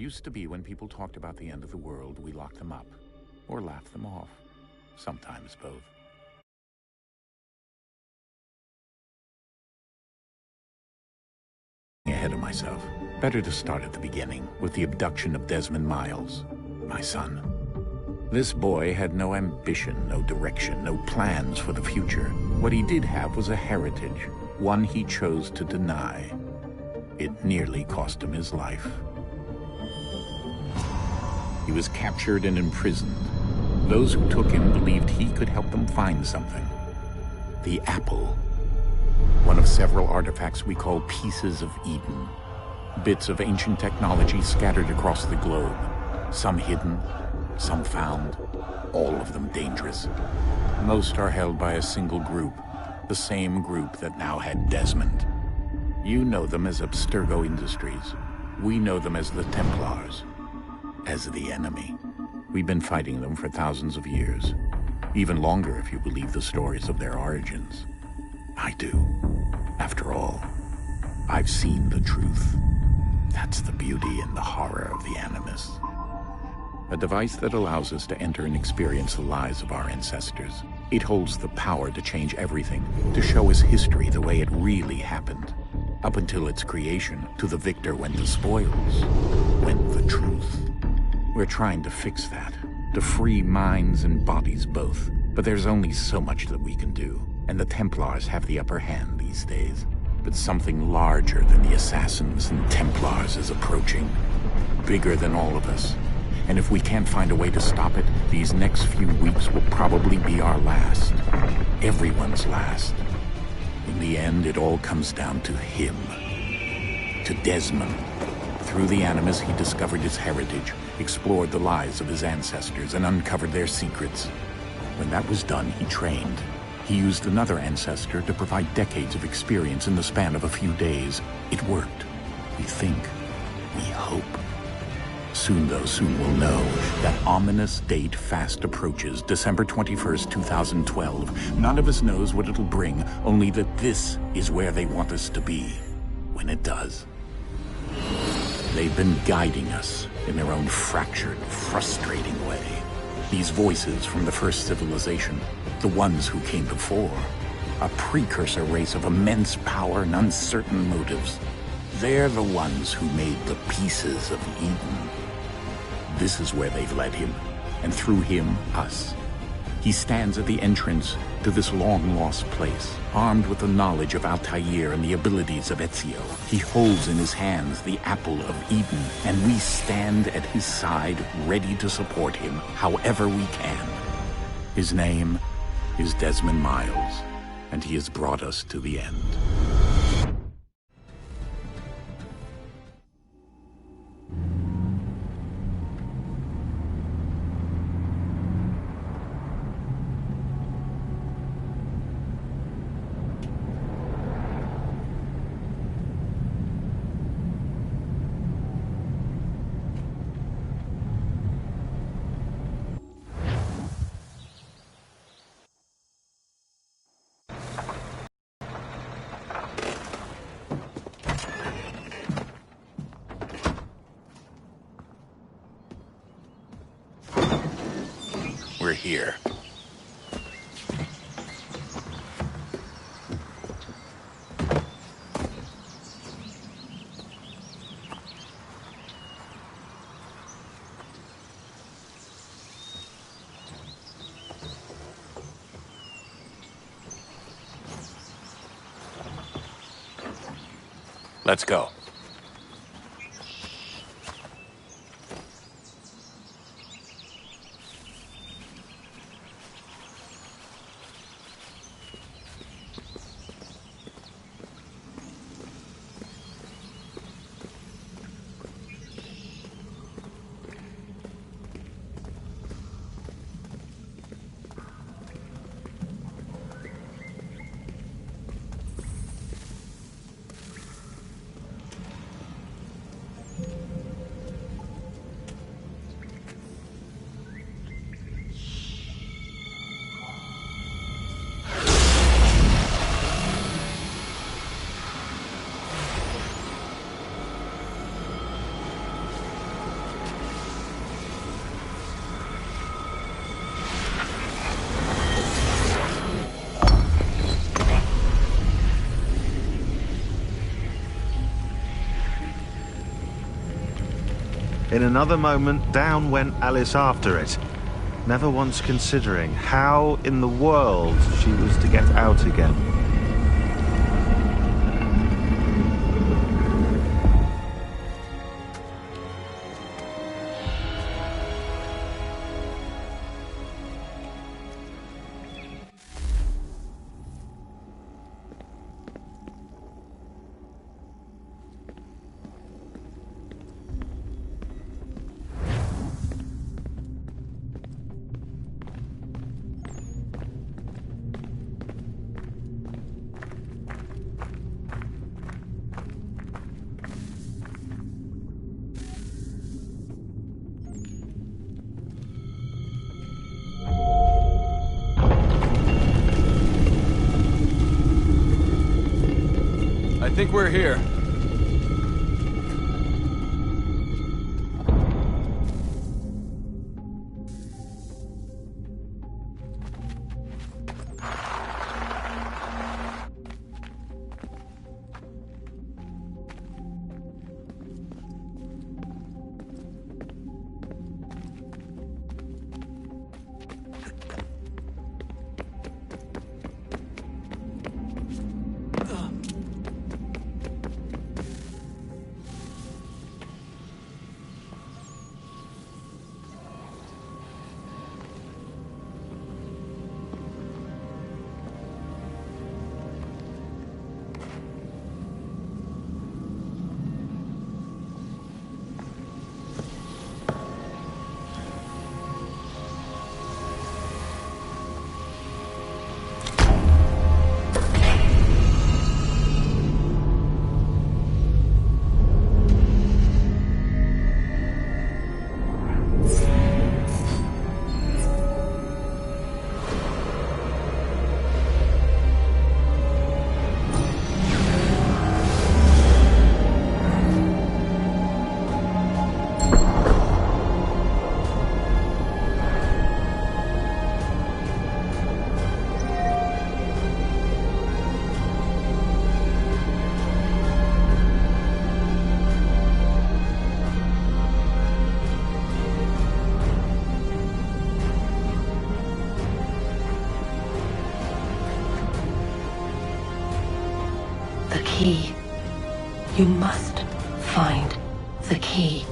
Used to be when people talked about the end of the world, we locked them up, or laughed them off. Sometimes both. Ahead of myself. Better to start at the beginning, with the abduction of Desmond Miles, my son. This boy had no ambition, no direction, no plans for the future. What he did have was a heritage, one he chose to deny. It nearly cost him his life. He was captured and imprisoned. Those who took him believed he could help them find something. The apple. One of several artifacts we call pieces of Eden. Bits of ancient technology scattered across the globe. Some hidden, some found, all of them dangerous. Most are held by a single group, the same group that now had Desmond. You know them as Abstergo Industries. We know them as the Templars, as the enemy. We've been fighting them for thousands of years, even longer if you believe the stories of their origins. I do. After all, I've seen the truth. That's the beauty and the horror of the Animus. A device that allows us to enter and experience the lives of our ancestors. It holds the power to change everything, to show us history the way it really happened. Up until its creation, to the victor went the spoils, went the truth. We're trying to fix that, to free minds and bodies both. But there's only so much that we can do, and the Templars have the upper hand these days. But something larger than the Assassins and Templars is approaching, bigger than all of us. And if we can't find a way to stop it, these next few weeks will probably be our last. Everyone's last. In the end, it all comes down to him. To Desmond. Through the Animus, he discovered his heritage, explored the lives of his ancestors, and uncovered their secrets. When that was done, he trained. He used another ancestor to provide decades of experience in the span of a few days. It worked. We think. We hope. Soon, though, soon we'll know. That ominous date fast approaches, December 21st, 2012. None of us knows what it'll bring, only that this is where they want us to be, when it does. They've been guiding us in their own fractured, frustrating way. These voices from the first civilization, the ones who came before, a precursor race of immense power and uncertain motives. They're the ones who made the pieces of Eden. This is where they've led him, and through him, us. He stands at the entrance to this long-lost place, armed with the knowledge of Altair and the abilities of Ezio. He holds in his hands the apple of Eden, and we stand at his side, ready to support him however we can. His name is Desmond Miles, and he has brought us to the end. We're here. Let's go. In another moment, down went Alice after it, never once considering how in the world she was to get out again. I think we're here. The key. You must find the key.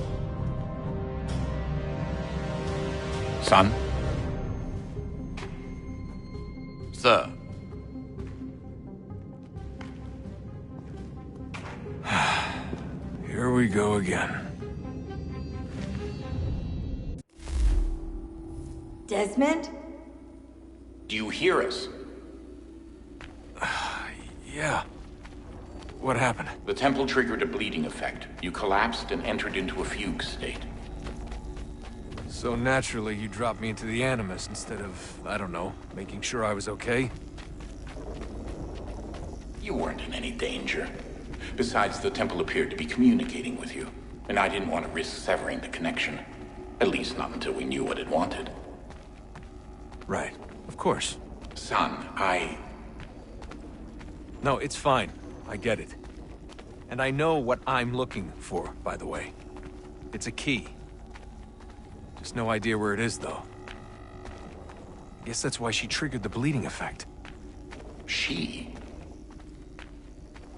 Son? Sir. Here we go again. Desmond? Do you hear us? Yeah. What happened? The temple triggered a bleeding effect. You collapsed and entered into a fugue state. So naturally, you dropped me into the Animus instead of, I don't know, making sure I was okay? You weren't in any danger. Besides, the temple appeared to be communicating with you, and I didn't want to risk severing the connection. At least not until we knew what it wanted. Right. Of course. Son, No, it's fine. I get it. And I know what I'm looking for, by the way. It's a key. Just no idea where it is, though. I guess that's why she triggered the bleeding effect. She?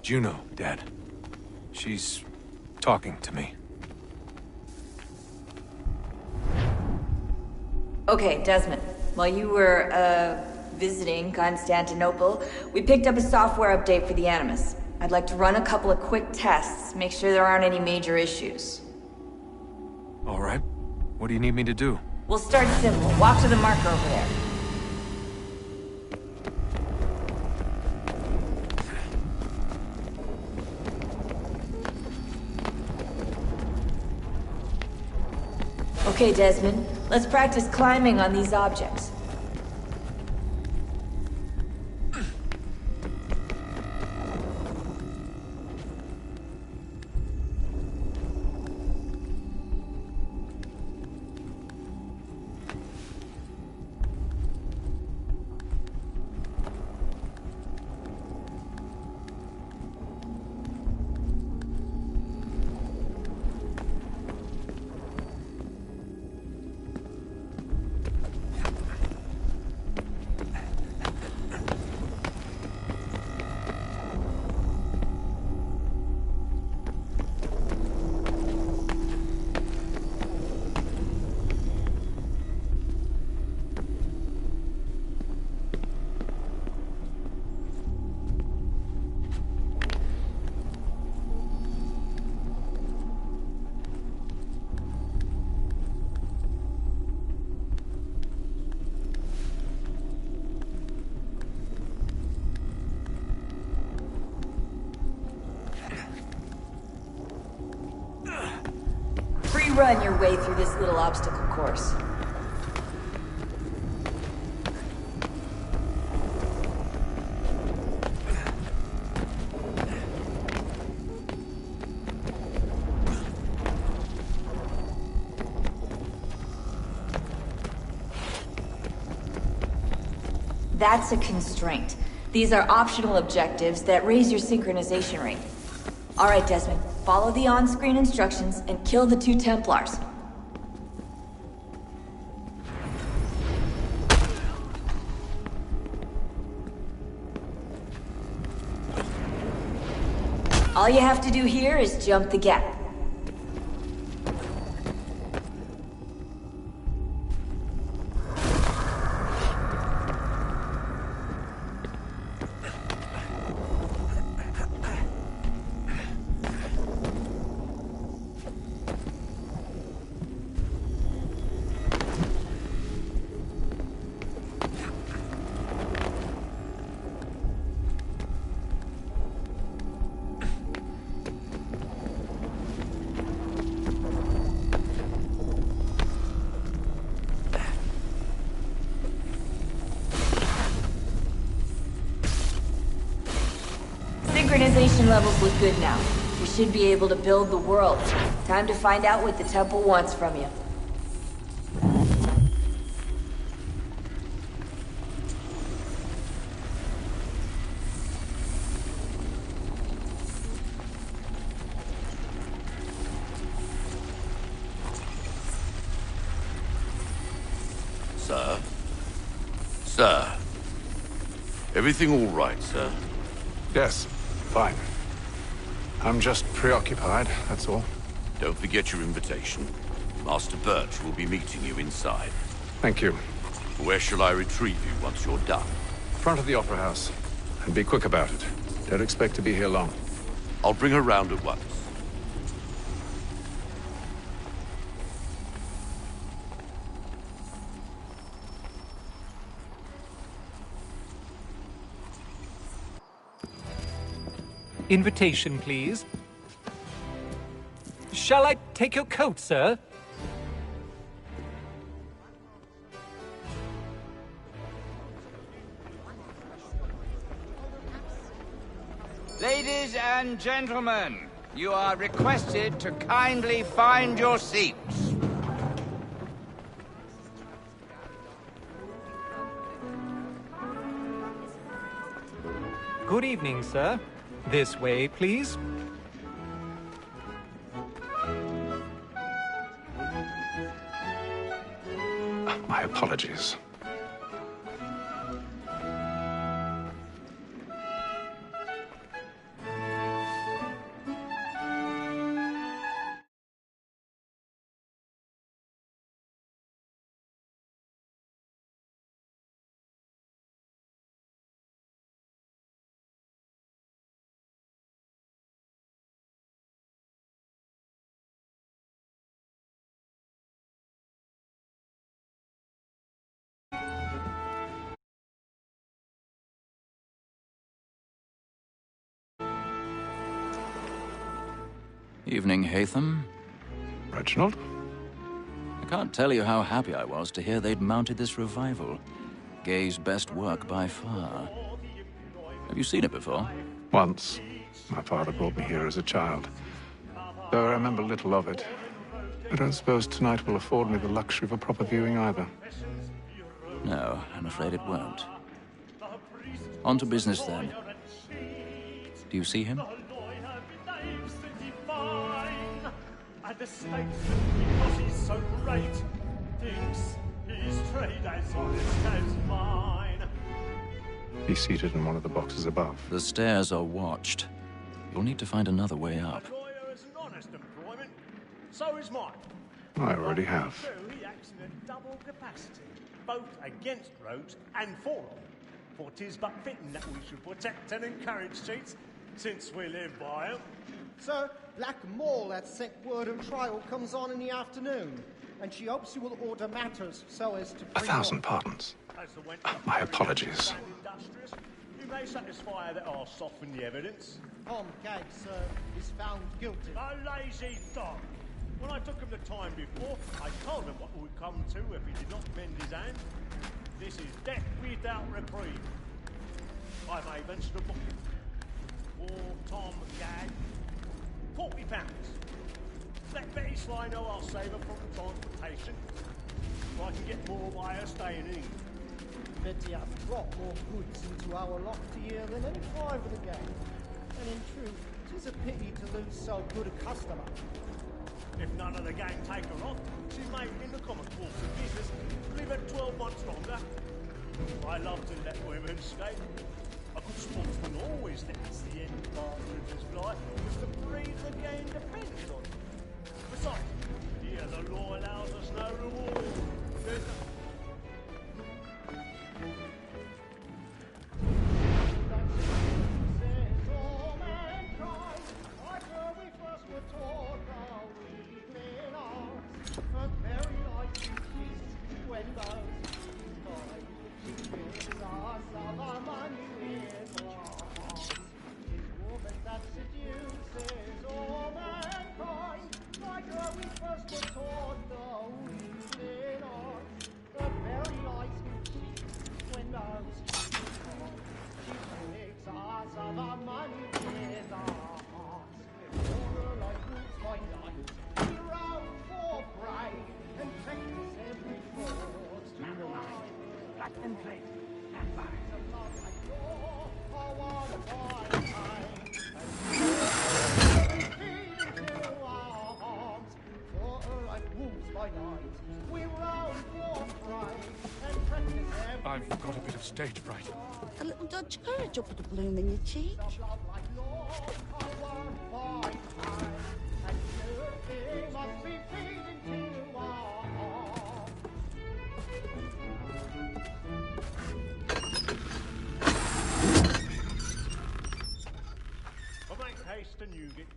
Juno, Dad. She's talking to me. Okay, Desmond. While you were, visiting Constantinople, we picked up a software update for the Animus. I'd like to run a couple of quick tests, make sure there aren't any major issues. All right. What do you need me to do? We'll start simple. Walk to the marker over there. Okay, Desmond. Let's practice climbing on these objects. run your way through this little obstacle course. That's a constraint. These are optional objectives that raise your synchronization rate. All right, Desmond. Follow the on-screen instructions and kill the 2 Templars. All you have to do here is jump the gap. Synchronization levels look good now. We should be able to build the world. Time to find out what the temple wants from you. Sir? Sir? Everything all right, sir? Yes, fine. I'm just preoccupied, that's all. Don't forget your invitation. Master Birch will be meeting you inside. Thank you. Where shall I retrieve you once you're done? Front of the Opera House. And be quick about it. Don't expect to be here long. I'll bring her round at once. Invitation, please. Shall I take your coat, sir? Ladies and gentlemen, you are requested to kindly find your seats. Good evening, sir. This way, please. My apologies. Evening, Haytham. Reginald? I can't tell you how happy I was to hear they'd mounted this revival. Gay's best work by far. Have you seen it before? Once. My father brought me here as a child. Though I remember little of it. I don't suppose tonight will afford me the luxury of a proper viewing either. No, I'm afraid it won't. On to business, then. Do you see him? And the state, because he's so great, thinks his trade as honest as mine. He's seated in one of the boxes above. The stairs are watched. You'll need to find another way up. A lawyer is an honest employment, so is mine. I already have. He acts in a double capacity, both against rogues and for them. For 'tis but fitting that we should protect and encourage cheats, since we live by 'em. Sir, Black Mall at sent word of trial comes on in the afternoon, and she hopes you will order matters so as to... 1,000 pardons. My apologies. You may satisfy that I'll soften the evidence. Tom Gag, sir, is found guilty. A lazy dog. When I took him the time before, I told him what would come to if he did not mend his hand. This is death without reprieve. I may venture to book him. For Tom Gag, £40. Let Betty Sly know I'll save her from transportation, so I can get more by her staying in. Betty has brought more goods into our loft here than any five of the gang. And in truth, 'tis a pity to lose so good a customer. If none of the gang take her off, she may, in the common course of business, live at 12 months longer. I love to let women skate. A good sportsman always thinks the end part of his life is the breed the game depends on. Besides, here the law allows us no reward. There's no... I've got a bit of stage fright. A little Dodge courage up with a bloom in your cheek.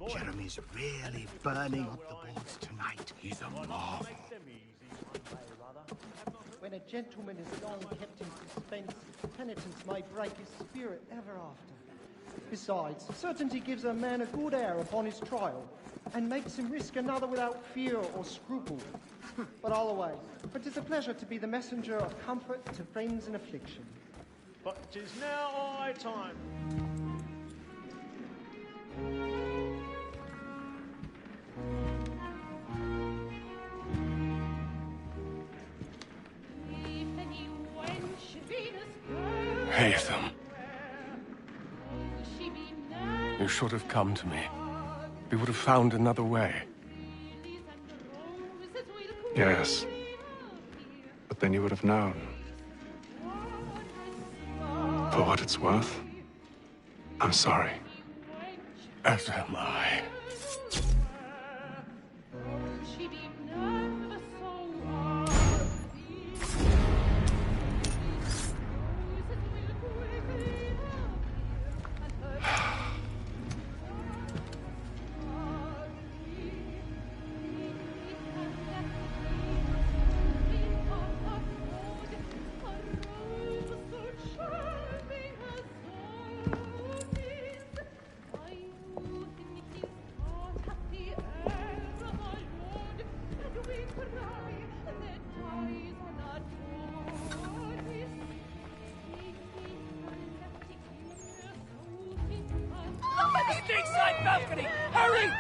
Jeremy's really burning up the boards tonight. He's a marvel. When a gentleman is long kept in suspense, penitence may break his spirit ever after. Besides, certainty gives a man a good air upon his trial, and makes him risk another without fear or scruple. But all away, for 'tis a pleasure to be the messenger of comfort to friends in affliction. But 'tis now high time. Haytham. You should have come to me. We would have found another way. Yes. But then you would have known. For what it's worth, I'm sorry. As am I. Inside balcony! Hurry!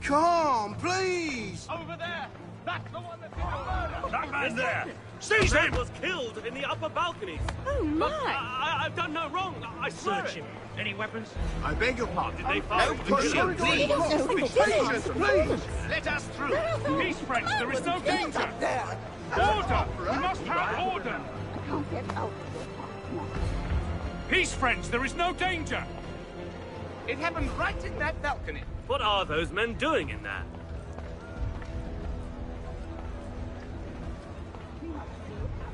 Come, please! Over there! That's the one that did the murder! That man there! Seize him! Was killed in the upper balconies. Oh, my! I've done no wrong. I swear Search him. Any weapons? I beg your pardon. Did they find Please! Let us through! Peace, friends, there is no danger! Order! We must have order! I can't get out of Peace, friends, there is no danger! It happened right in that balcony. What are those men doing in there?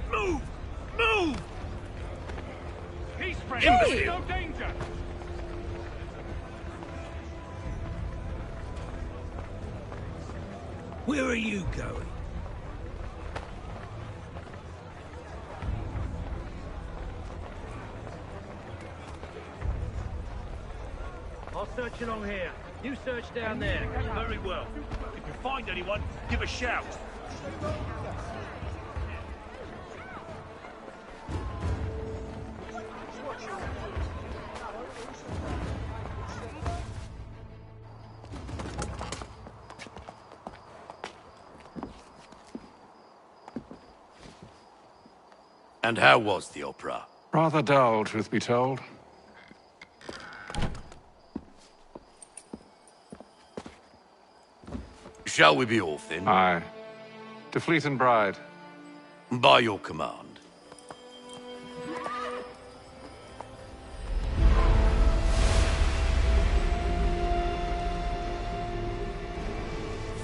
Move! Move! Peace, friends, there is no danger! Where are you going? I'll search along here. You search down there. Very well. find anyone, give a shout. And how was the opera? Rather dull, truth be told. Shall we be off then? Aye. To Fleet and Bride. By your command.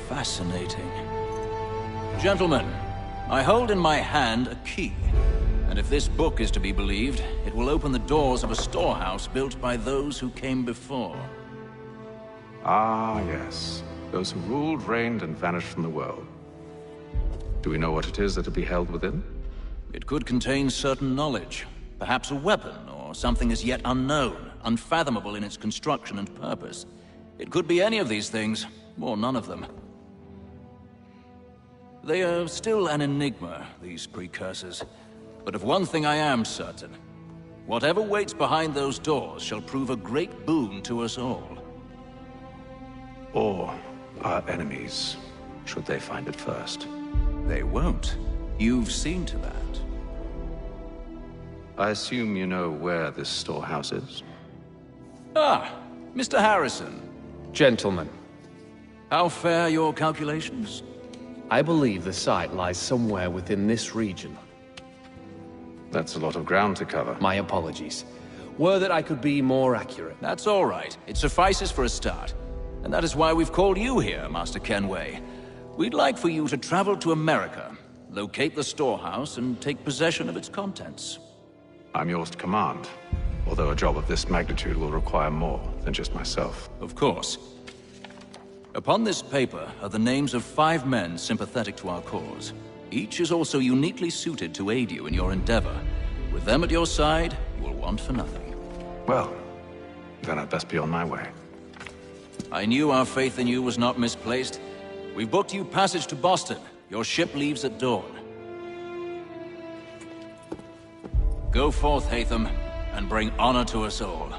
Fascinating. Gentlemen, I hold in my hand a key. And if this book is to be believed, it will open the doors of a storehouse built by those who came before. Ah, yes. Those who ruled, reigned, and vanished from the world. Do we know what it is that will be held within? It could contain certain knowledge. Perhaps a weapon, or something as yet unknown, unfathomable in its construction and purpose. It could be any of these things, or none of them. They are still an enigma, these precursors. But of one thing I am certain. Whatever waits behind those doors shall prove a great boon to us all. Or our enemies, should they find it first. They won't. You've seen to that. I assume you know where this storehouse is? Ah, Mr. Harrison. Gentlemen. How fare your calculations? I believe the site lies somewhere within this region. That's a lot of ground to cover. My apologies. Were that I could be more accurate. That's all right. It suffices for a start. And that is why we've called you here, Master Kenway. We'd like for you to travel to America, locate the storehouse, and take possession of its contents. I'm yours to command, although a job of this magnitude will require more than just myself. Of course. Upon this paper are the names of 5 men sympathetic to our cause. Each is also uniquely suited to aid you in your endeavor. With them at your side, you will want for nothing. Well, then I'd best be on my way. I knew our faith in you was not misplaced. We've booked you passage to Boston. Your ship leaves at dawn. Go forth, Hatham, and bring honor to us all.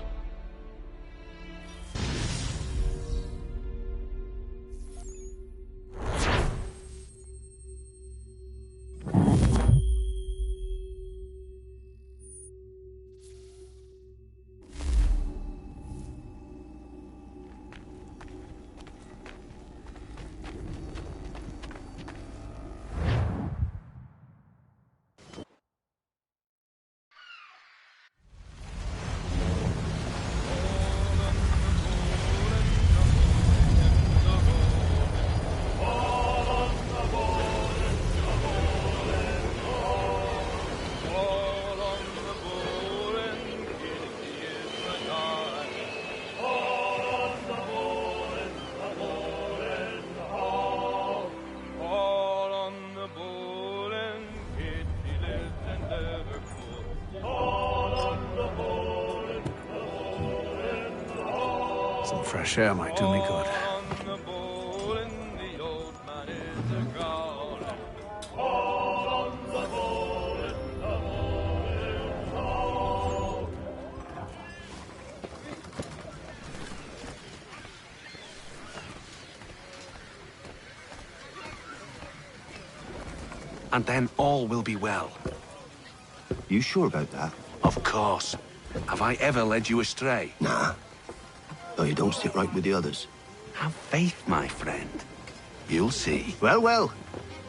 Some fresh air might do me good. And then all will be well. You sure about that? Of course. Have I ever led you astray? Nah. Though you don't sit right with the others. Have faith, my friend. You'll see. Well, well.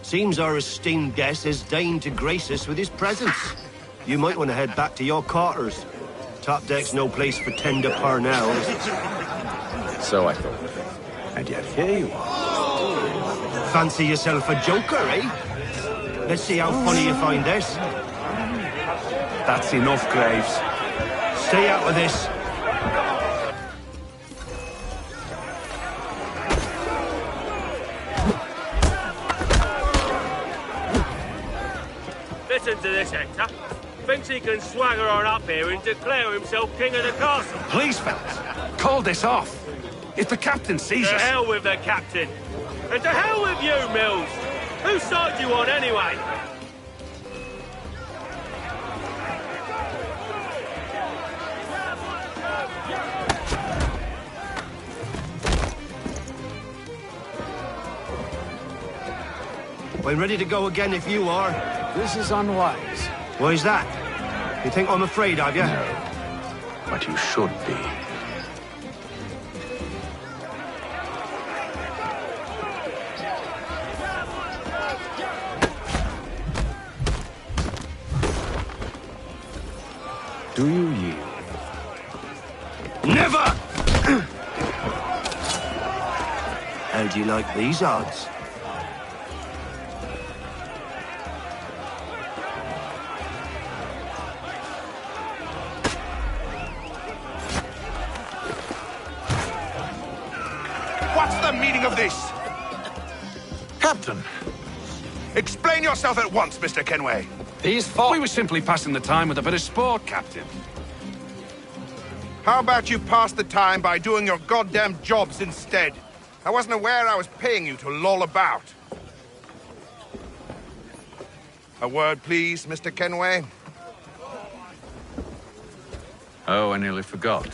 Seems our esteemed guest has deigned to grace us with his presence. You might want to head back to your quarters. Top deck's no place for tender parnells. So I thought. And yet here you are. Fancy yourself a joker, eh? Let's see how funny you find this. That's enough, Graves. Stay out of this. Listen to this, Hector. Thinks he can swagger on up here and declare himself king of the castle. Please, fellas, call this off. If the captain sees To us... hell with the captain. And to hell with you, Mills! Whose side you on, anyway? We're ready to go again if you are. This is unwise. Why is that? You think I'm afraid of you? No. But you should be. Do you yield? Never! How do you like these odds? What's the meaning of this? Captain! Explain yourself at once, Mr. Kenway. These four... We were simply passing the time with a bit of sport, Captain. How about you pass the time by doing your goddamn jobs instead? I wasn't aware I was paying you to loll about. A word, please, Mr. Kenway. Oh, I nearly forgot.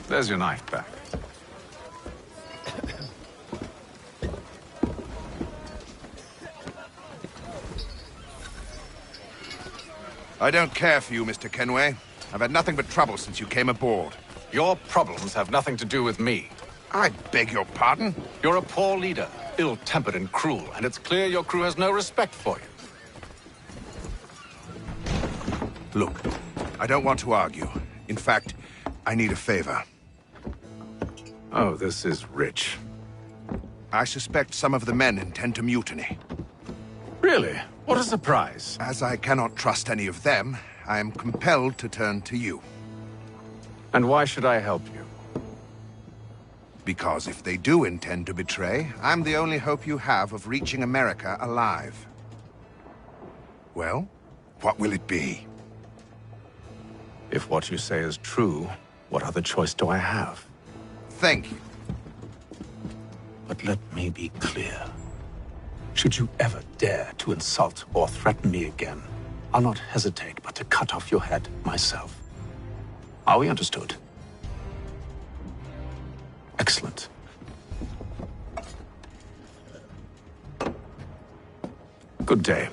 There's your knife back. I don't care for you, Mr. Kenway. I've had nothing but trouble since you came aboard. Your problems have nothing to do with me. I beg your pardon? You're a poor leader, ill-tempered and cruel, and it's clear your crew has no respect for you. Look, I don't want to argue. In fact, I need a favor. Oh, this is rich. I suspect some of the men intend to mutiny. Really? What a surprise. As I cannot trust any of them, I am compelled to turn to you. And why should I help you? Because if they do intend to betray, I'm the only hope you have of reaching America alive. Well, what will it be? If what you say is true, what other choice do I have? Thank you. But let me be clear. Should you ever dare to insult or threaten me again, I'll not hesitate but to cut off your head myself. Are we understood? Excellent. Good day.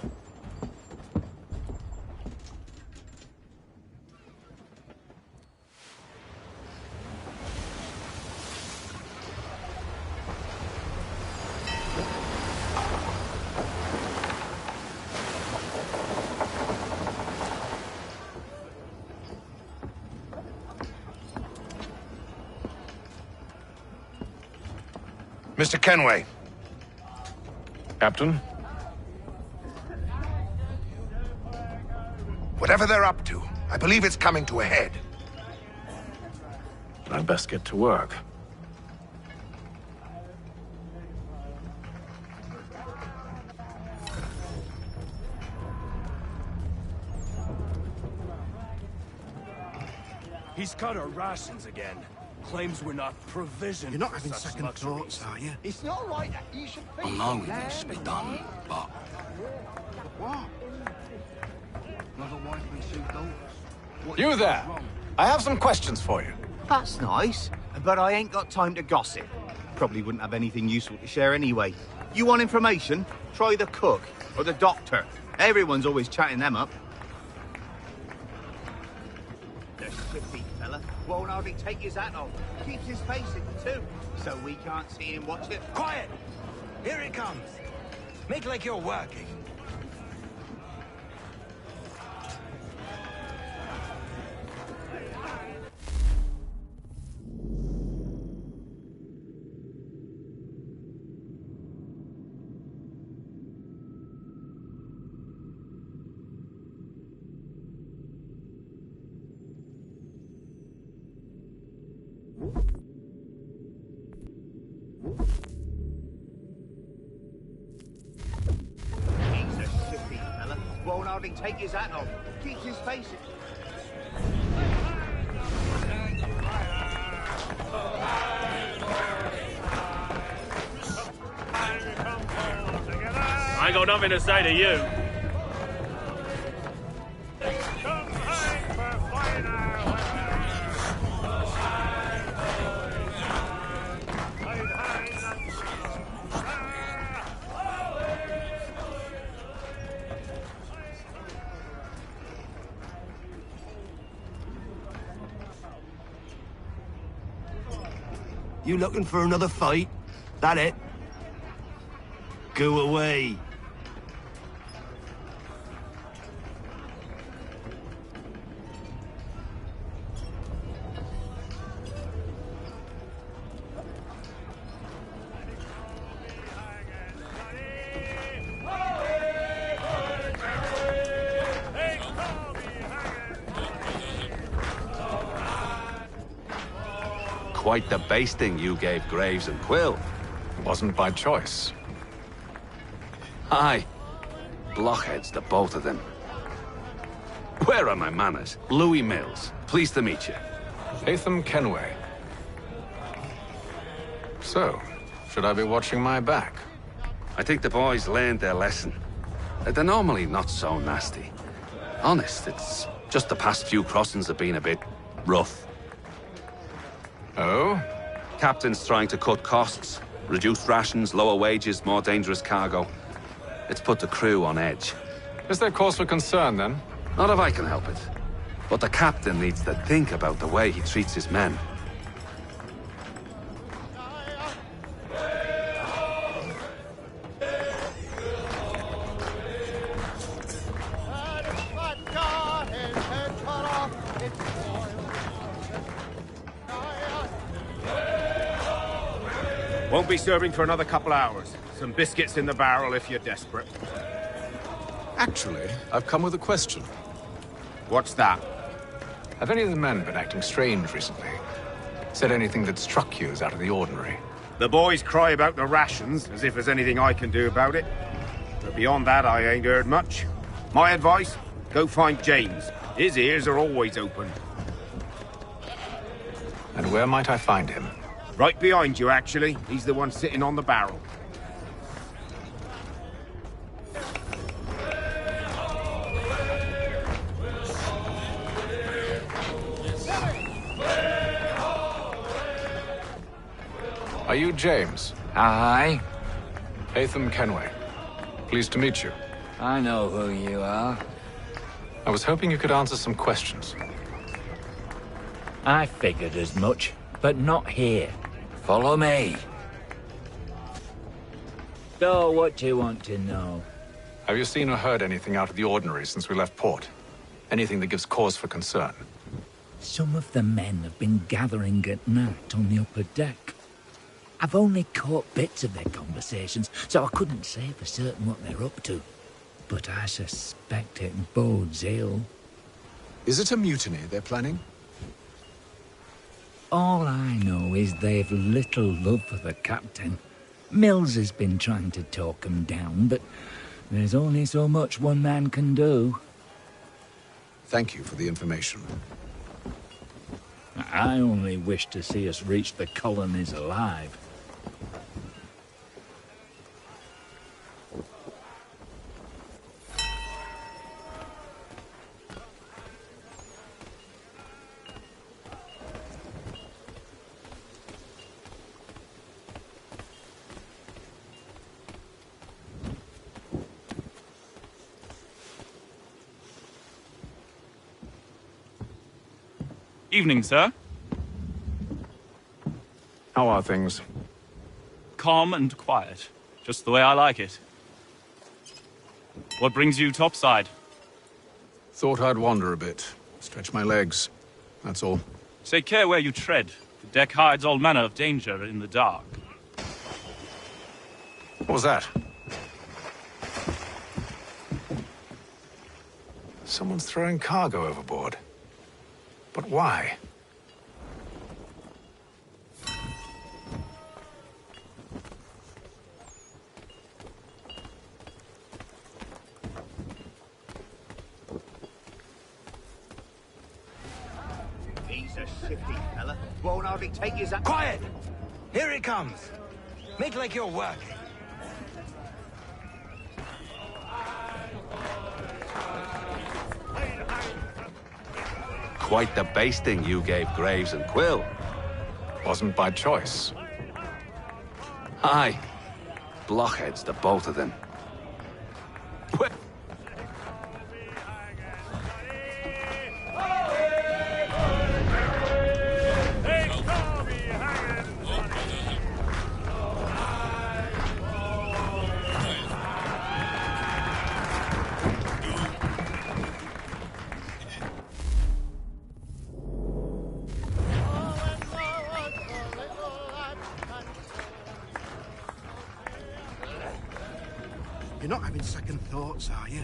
Mr. Kenway. Captain? Whatever they're up to, I believe it's coming to a head. I'd best get to work. He's cut our rations again. Claims we're not provisioned. You're not for having such second luxuries. thoughts, are you? It's not right that you should be. I know it needs to be done, but... What? Another wife and two daughters. You there! I have some questions for you. That's nice, but I ain't got time to gossip. Probably wouldn't have anything useful to share anyway. You want information? Try the cook or the doctor. Everyone's always chatting them up. The shifty fella won't hardly take his hat off. Keeps his face in too, so we can't see him watch it. Quiet! Here it comes. Make like you're working. He's a shifty fella. Won't hardly take his hat off. Keeps his face in. I got nothing to say to you. You looking for another fight? That it? Go away. Quite the basting you gave Graves and Quill. Wasn't by choice. Aye. Blockheads, the both of them. Where are my manners? Louis Mills. Pleased to meet you. Latham Kenway. So, should I be watching my back? I think the boys learned their lesson. They're normally not so nasty. Honest, it's just the past few crossings have been a bit rough. Oh? Captain's trying to cut costs. Reduced rations, lower wages, more dangerous cargo. It's put the crew on edge. Is there cause for concern, then? Not if I can help it. But the captain needs to think about the way he treats his men. Won't be serving for another couple hours. Some biscuits in the barrel if you're desperate. Actually, I've come with a question. What's that? Have any of the men been acting strange recently? Said anything that struck you as out of the ordinary? The boys cry about the rations, as if there's anything I can do about it. But beyond that, I ain't heard much. My advice? Go find James. His ears are always open. And where might I find him? Right behind you, actually. He's the one sitting on the barrel. Are you James? Aye. Latham Kenway. Pleased to meet you. I know who you are. I was hoping you could answer some questions. I figured as much, but not here. Follow me. So, what do you want to know? Have you seen or heard anything out of the ordinary since we left port? Anything that gives cause for concern? Some of the men have been gathering at night on the upper deck. I've only caught bits of their conversations, so I couldn't say for certain what they're up to. But I suspect it bodes ill. Is it a mutiny they're planning? All I know is they've little love for the captain. Mills has been trying to talk him down, but there's only so much one man can do. Thank you for the information. I only wish to see us reach the colonies alive. Evening, sir. How are things? Calm and quiet. Just the way I like it. What brings you topside? Thought I'd wander a bit. Stretch my legs. That's all. Take care where you tread. The deck hides all manner of danger in the dark. What was that? Someone's throwing cargo overboard. But why? He's a shifty fella. Won't hardly take his... Quiet! Here he comes. Make like you're working. quite the basting you gave Graves and Quill. Wasn't by choice. Aye. Blockheads, the both of them. You're not having second thoughts, are you?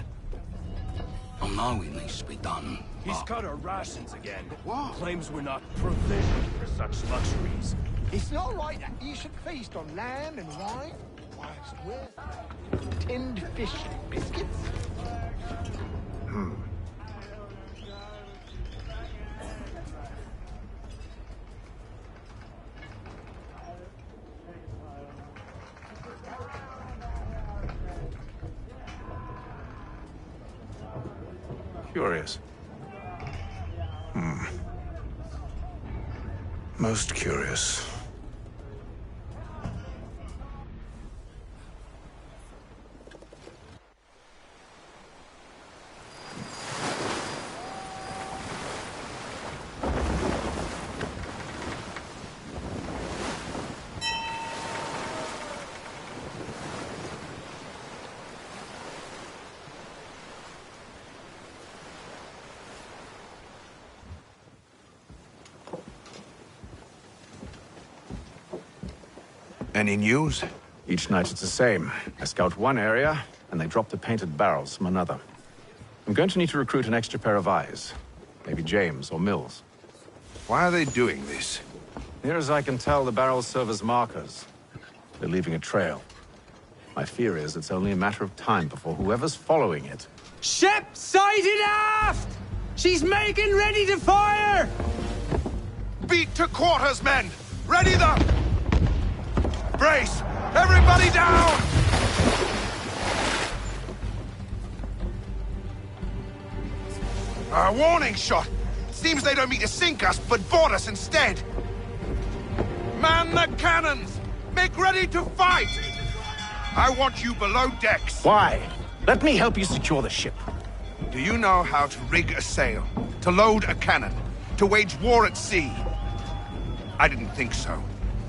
I know it needs to be done. He's cut our rations again. What? Claims we're not provisioned for such luxuries. It's not right that you should feast on lamb and wine whilst we're tinned fish and biscuits. Curious. Most curious. Any news? Each night it's the same. I scout one area, and they drop the painted barrels from another. I'm going to need to recruit an extra pair of eyes. Maybe James or Mills. Why are they doing this? Near as I can tell, the barrels serve as markers. They're leaving a trail. My fear is it's only a matter of time before whoever's following it... Ship sighted aft! She's making ready to fire! Beat to quarters, men! Ready the... Brace! Everybody down! A warning shot! Seems they don't mean to sink us, but board us instead! Man the cannons! Make ready to fight! I want you below decks! Why? Let me help you secure the ship. Do you know how to rig a sail? To load a cannon? To wage war at sea? I didn't think so.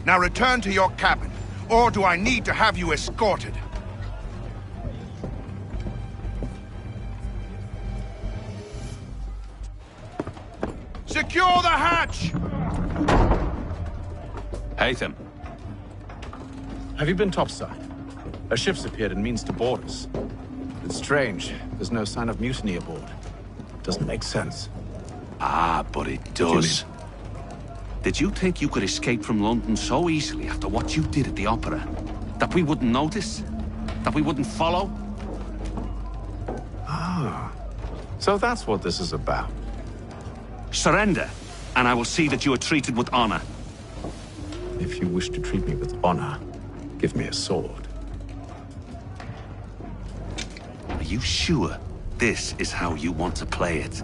Now return to your cabin, or do I need to have you escorted? Secure the hatch! Haytham. Have you been topside? A ship's appeared and means to board us. It's strange. There's no sign of mutiny aboard. Doesn't make sense. Ah, but it does. Did you think you could escape from London so easily after what you did at the opera? That we wouldn't notice? That we wouldn't follow? Ah. So that's what this is about. Surrender, and I will see that you are treated with honor. If you wish to treat me with honor, give me a sword. Are you sure this is how you want to play it?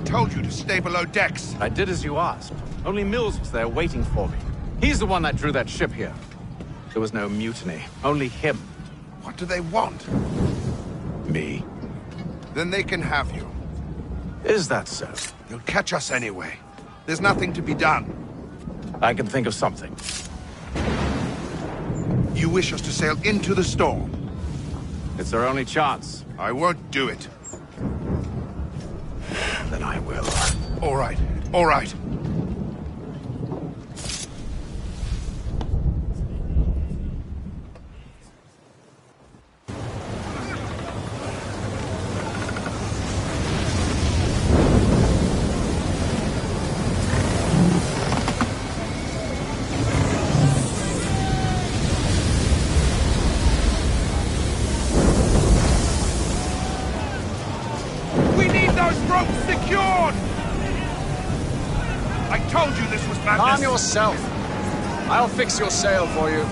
told you to stay below decks. I did as you asked. Only Mills was there waiting for me. He's the one that drew that ship here. There was no mutiny, only him. What do they want? Me. Then they can have you. Is that so? You'll catch us anyway. There's nothing to be done. I can think of something. You wish us to sail into the storm? It's our only chance. I won't do it. Then I will. All right, all right. Calm yourself. I'll fix your sail for you.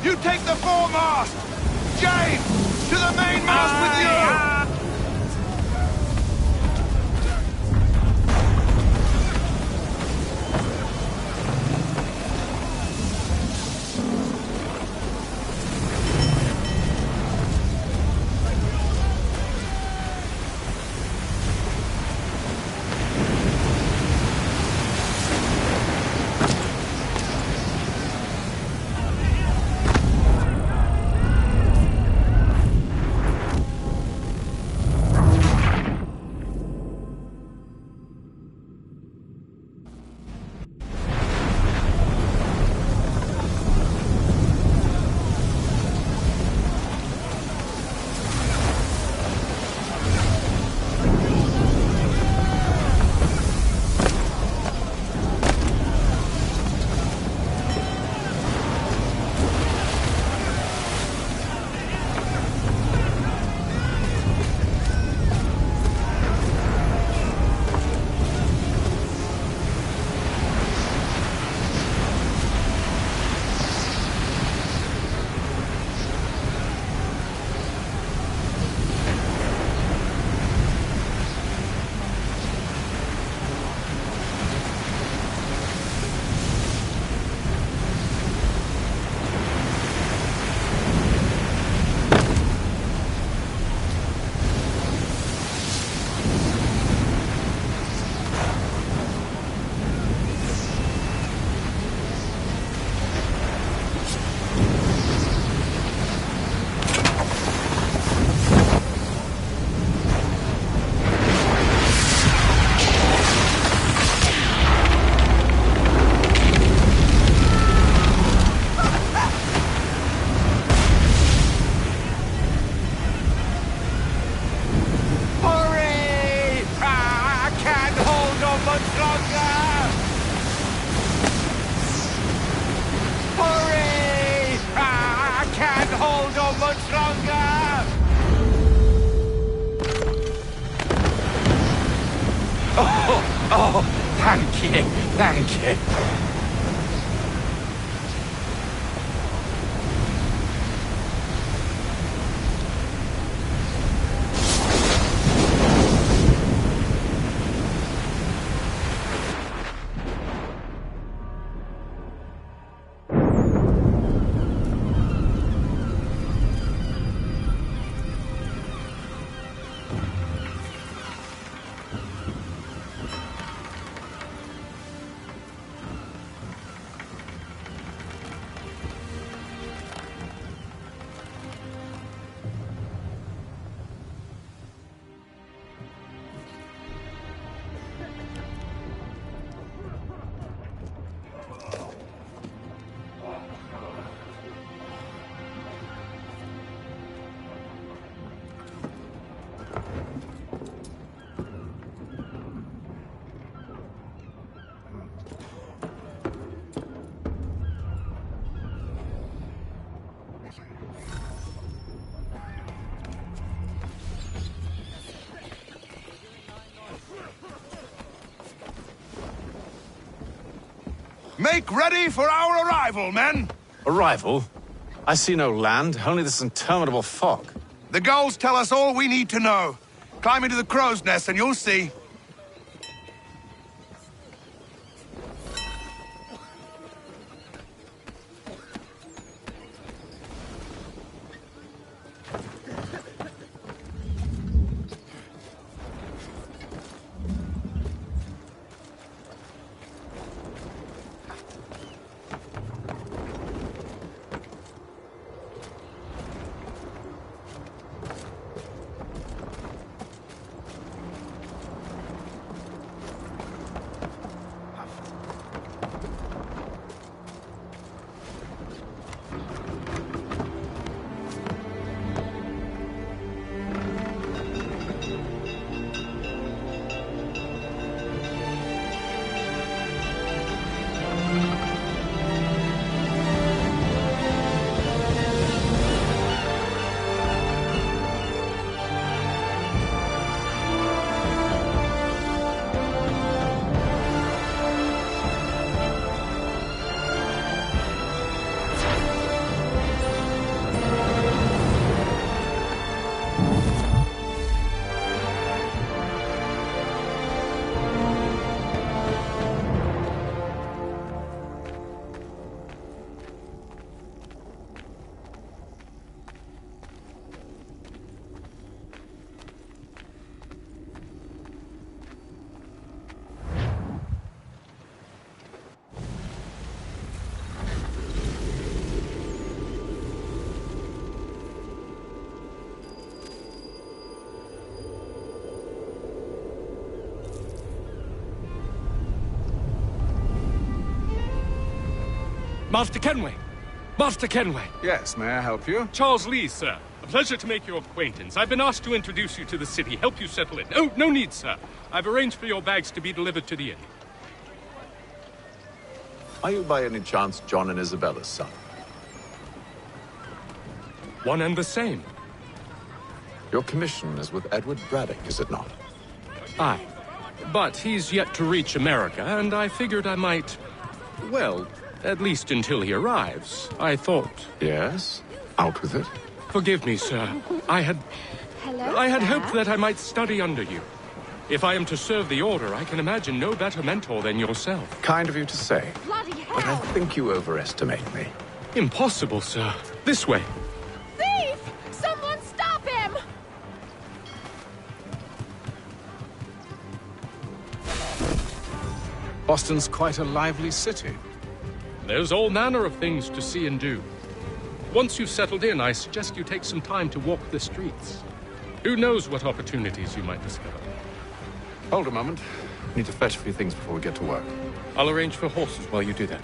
You take the foremast! James, to the mainmast with you! Oh, thank you, thank you. Make ready for our arrival, men! Arrival? I see no land, only this interminable fog. The gulls tell us all we need to know. Climb into the crow's nest and you'll see. Master Kenway! Master Kenway! Yes, may I help you? Charles Lee, sir. A pleasure to make your acquaintance. I've been asked to introduce you to the city, help you settle in. Oh, no need, sir. I've arranged for your bags to be delivered to the inn. Are you by any chance John and Isabella's son? One and the same. Your commission is with Edward Braddock, is it not? Aye. But he's yet to reach America, and I figured I might... well, at least until he arrives, I thought. Yes? Out with it. Forgive me, sir. I had hoped that I might study under you. If I am to serve the Order, I can imagine no better mentor than yourself. Kind of you to say. Bloody hell! But I think you overestimate me. Impossible, sir. This way. Thief! Someone stop him! Boston's quite a lively city. There's all manner of things to see and do. Once you've settled in, I suggest you take some time to walk the streets. Who knows what opportunities you might discover. Hold a moment. Need to fetch a few things before we get to work. I'll arrange for horses while you do that.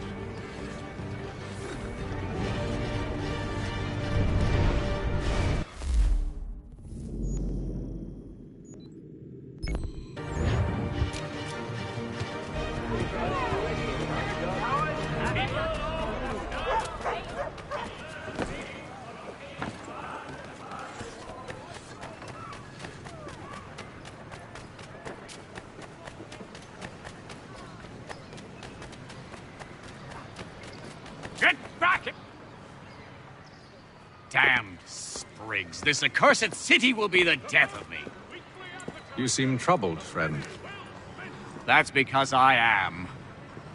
Damned sprigs. This accursed city will be the death of me. You seem troubled, friend. That's because I am.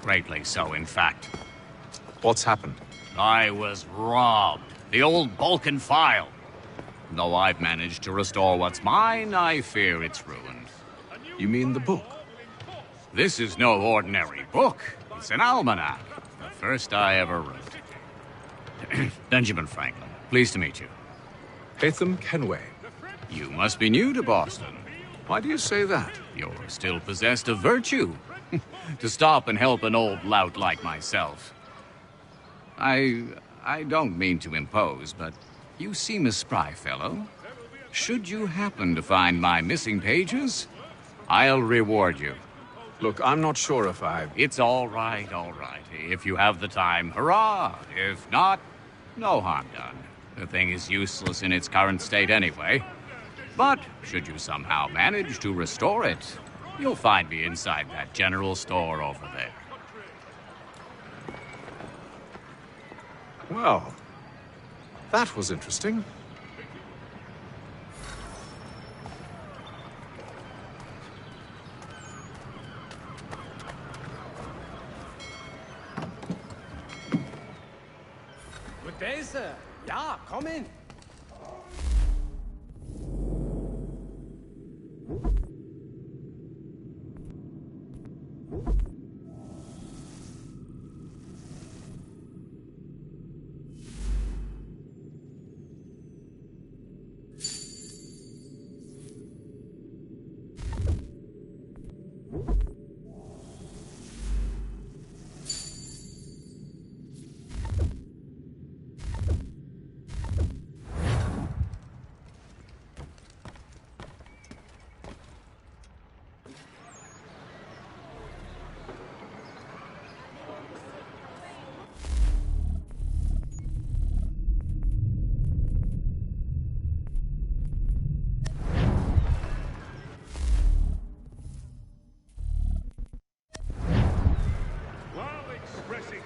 Greatly so, in fact. What's happened? I was robbed. The old Balkan file. Though I've managed to restore what's mine, I fear it's ruined. You mean the book? This is no ordinary book. It's an almanac. The first I ever wrote. Benjamin Franklin. Pleased to meet you. Haytham Kenway. You must be new to Boston. Why do you say that? You're still possessed of virtue. To stop and help an old lout like myself. I don't mean to impose, but you seem a spry fellow. Should you happen to find my missing pages, I'll reward you. Look, I'm not sure if I... It's all right, all right. If you have the time, hurrah! If not, no harm done. The thing is useless in its current state anyway. But should you somehow manage to restore it, you'll find me inside that general store over there. Well, that was interesting. Good day, sir. Yeah, come in.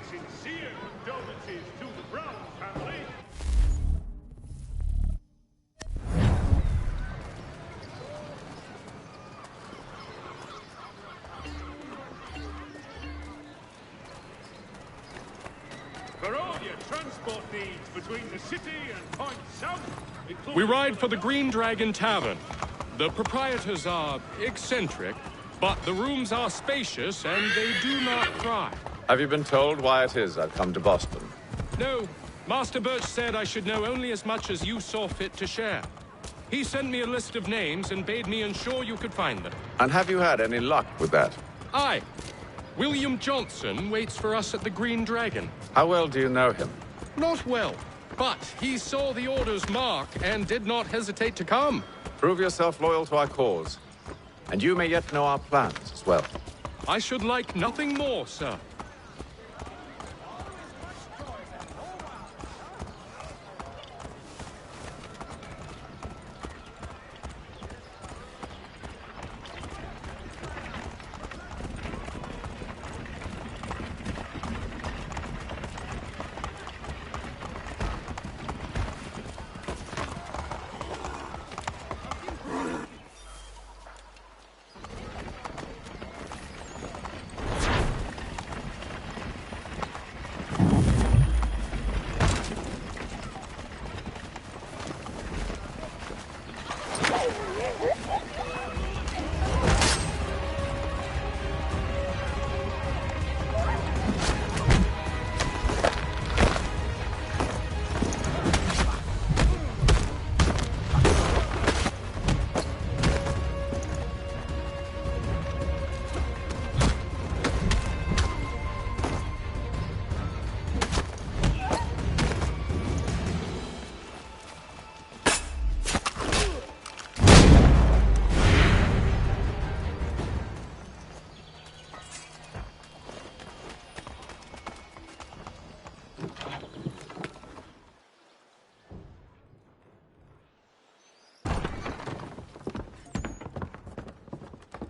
Sincere condolences to the Brown family. For all your transport needs between the city and Point South, We ride for the Green Dragon Tavern. The proprietors are eccentric, but the rooms are spacious and they do not fry. Have you been told why it is I've come to Boston? No, Master Birch said I should know only as much as you saw fit to share. He sent me a list of names and bade me ensure you could find them. And have you had any luck with that? Aye. William Johnson waits for us at the Green Dragon. How well do you know him? Not well, but he saw the order's mark and did not hesitate to come. Prove yourself loyal to our cause. And you may yet know our plans as well. I should like nothing more, sir.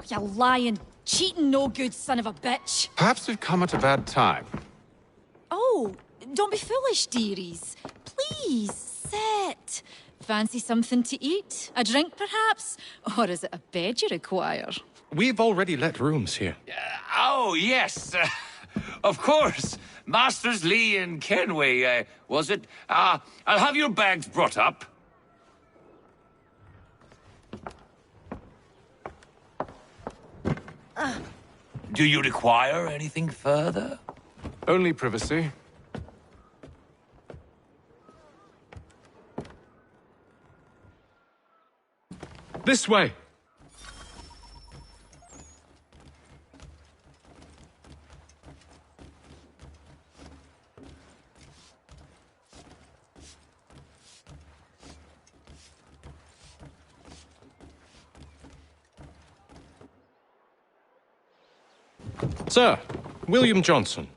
You lying, cheating, no good son of a bitch. Perhaps we've come at a bad time. Oh, don't be foolish, dearies. Please, sit. Fancy something to eat? A drink, perhaps? Or is it a bed you require? We've already let rooms here. Oh, yes. Of course. Masters Lee and Kenway, was it? I'll have your bags brought up. Do you require anything further? Only privacy. This way. Sir, William Johnson.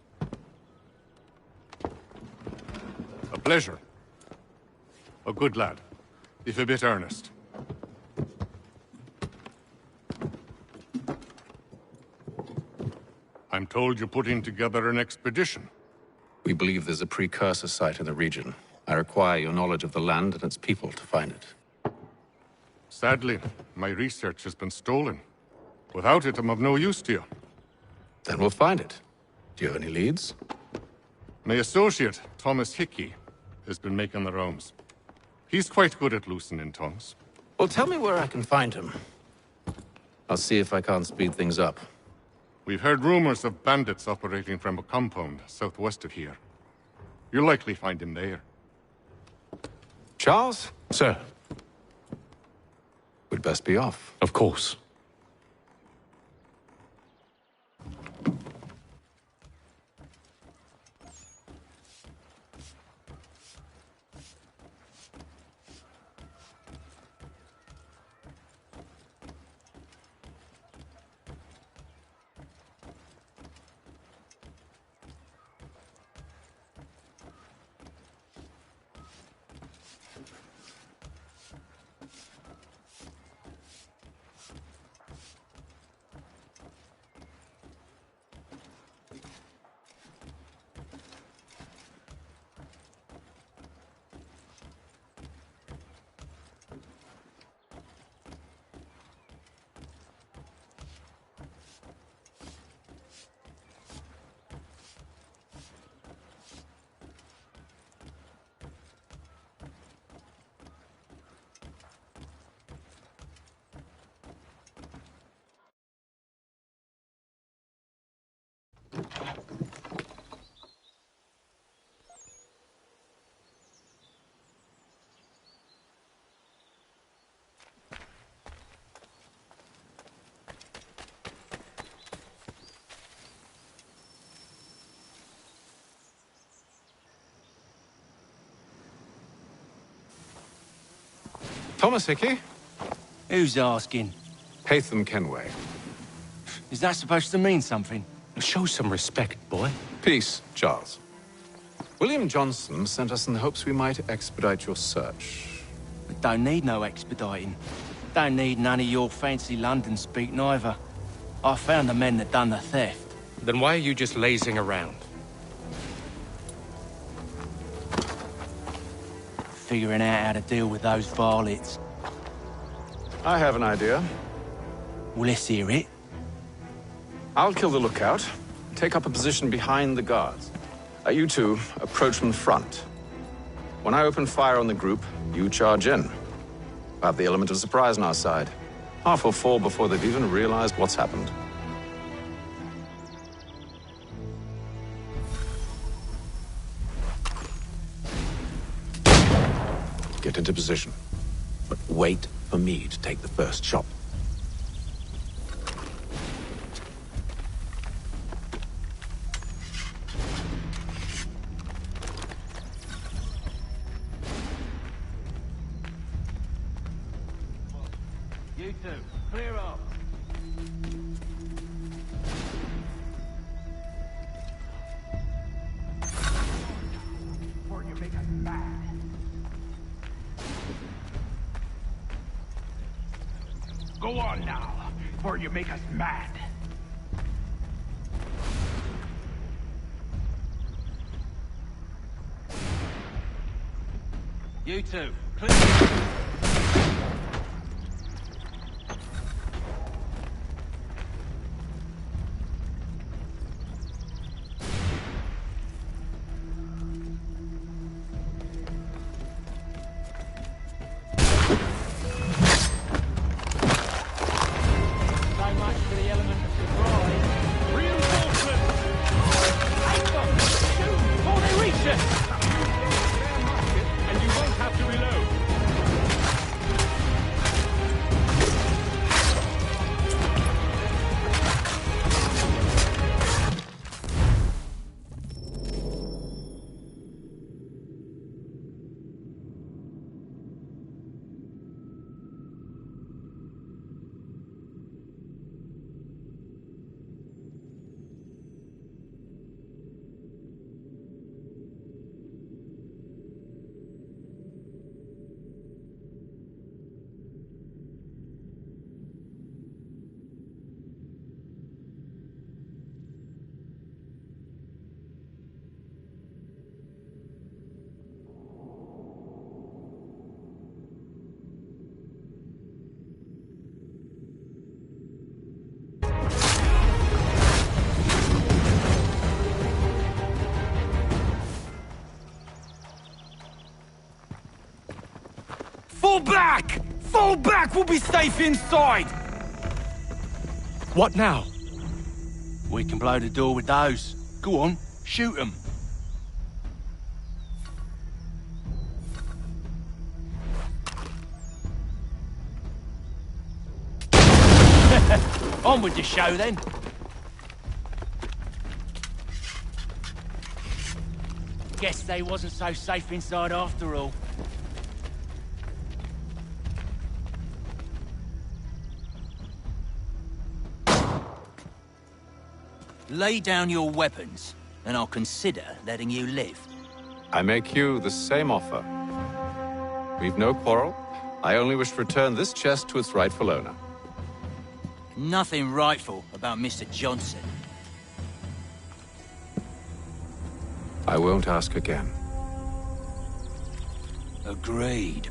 A pleasure. A good lad, if a bit earnest. I'm told you're putting together an expedition. We believe there's a precursor site in the region. I require your knowledge of the land and its people to find it. Sadly, my research has been stolen. Without it, I'm of no use to you. Then we'll find it. Do you have any leads? My associate, Thomas Hickey, has been making the rounds. He's quite good at loosening tongues. Well, tell me where I can find him. I'll see if I can't speed things up. We've heard rumors of bandits operating from a compound southwest of here. You'll likely find him there. Charles? Sir. We'd best be off. Of course. Thomas Hickey? Who's asking? Haytham Kenway. Is that supposed to mean something? Show some respect, boy. Peace, Charles. William Johnson sent us in the hopes we might expedite your search. We don't need no expediting. Don't need none of your fancy London speak neither. I found the men that done the theft. Then why are you just lazing around? Figuring out how to deal with those varlets. I have an idea. Well, let's hear it. I'll kill the lookout, take up a position behind the guards. You two approach from the front. When I open fire on the group, you charge in. We'll have the element of surprise on our side. Half will fall before they've even realized what's happened. Get into position. But wait for me to take the first shot. You two, clear off. Before you make us mad. Go on now, before you make us mad. You two, clear. Fall back! Fall back! We'll be safe inside! What now? We can blow the door with those. Go on, shoot them. On with the show, then. Guess they wasn't so safe inside after all. Lay down your weapons, and I'll consider letting you live. I make you the same offer. We've no quarrel. I only wish to return this chest to its rightful owner. Nothing rightful about Mr. Johnson. I won't ask again. Agreed.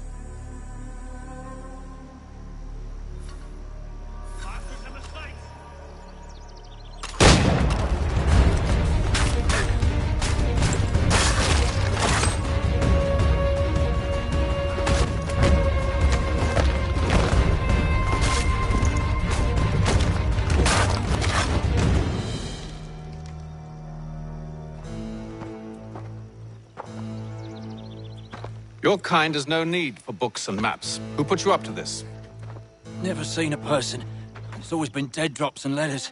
Your kind has no need for books and maps. Who put you up to this? Never seen a person. It's always been dead drops and letters.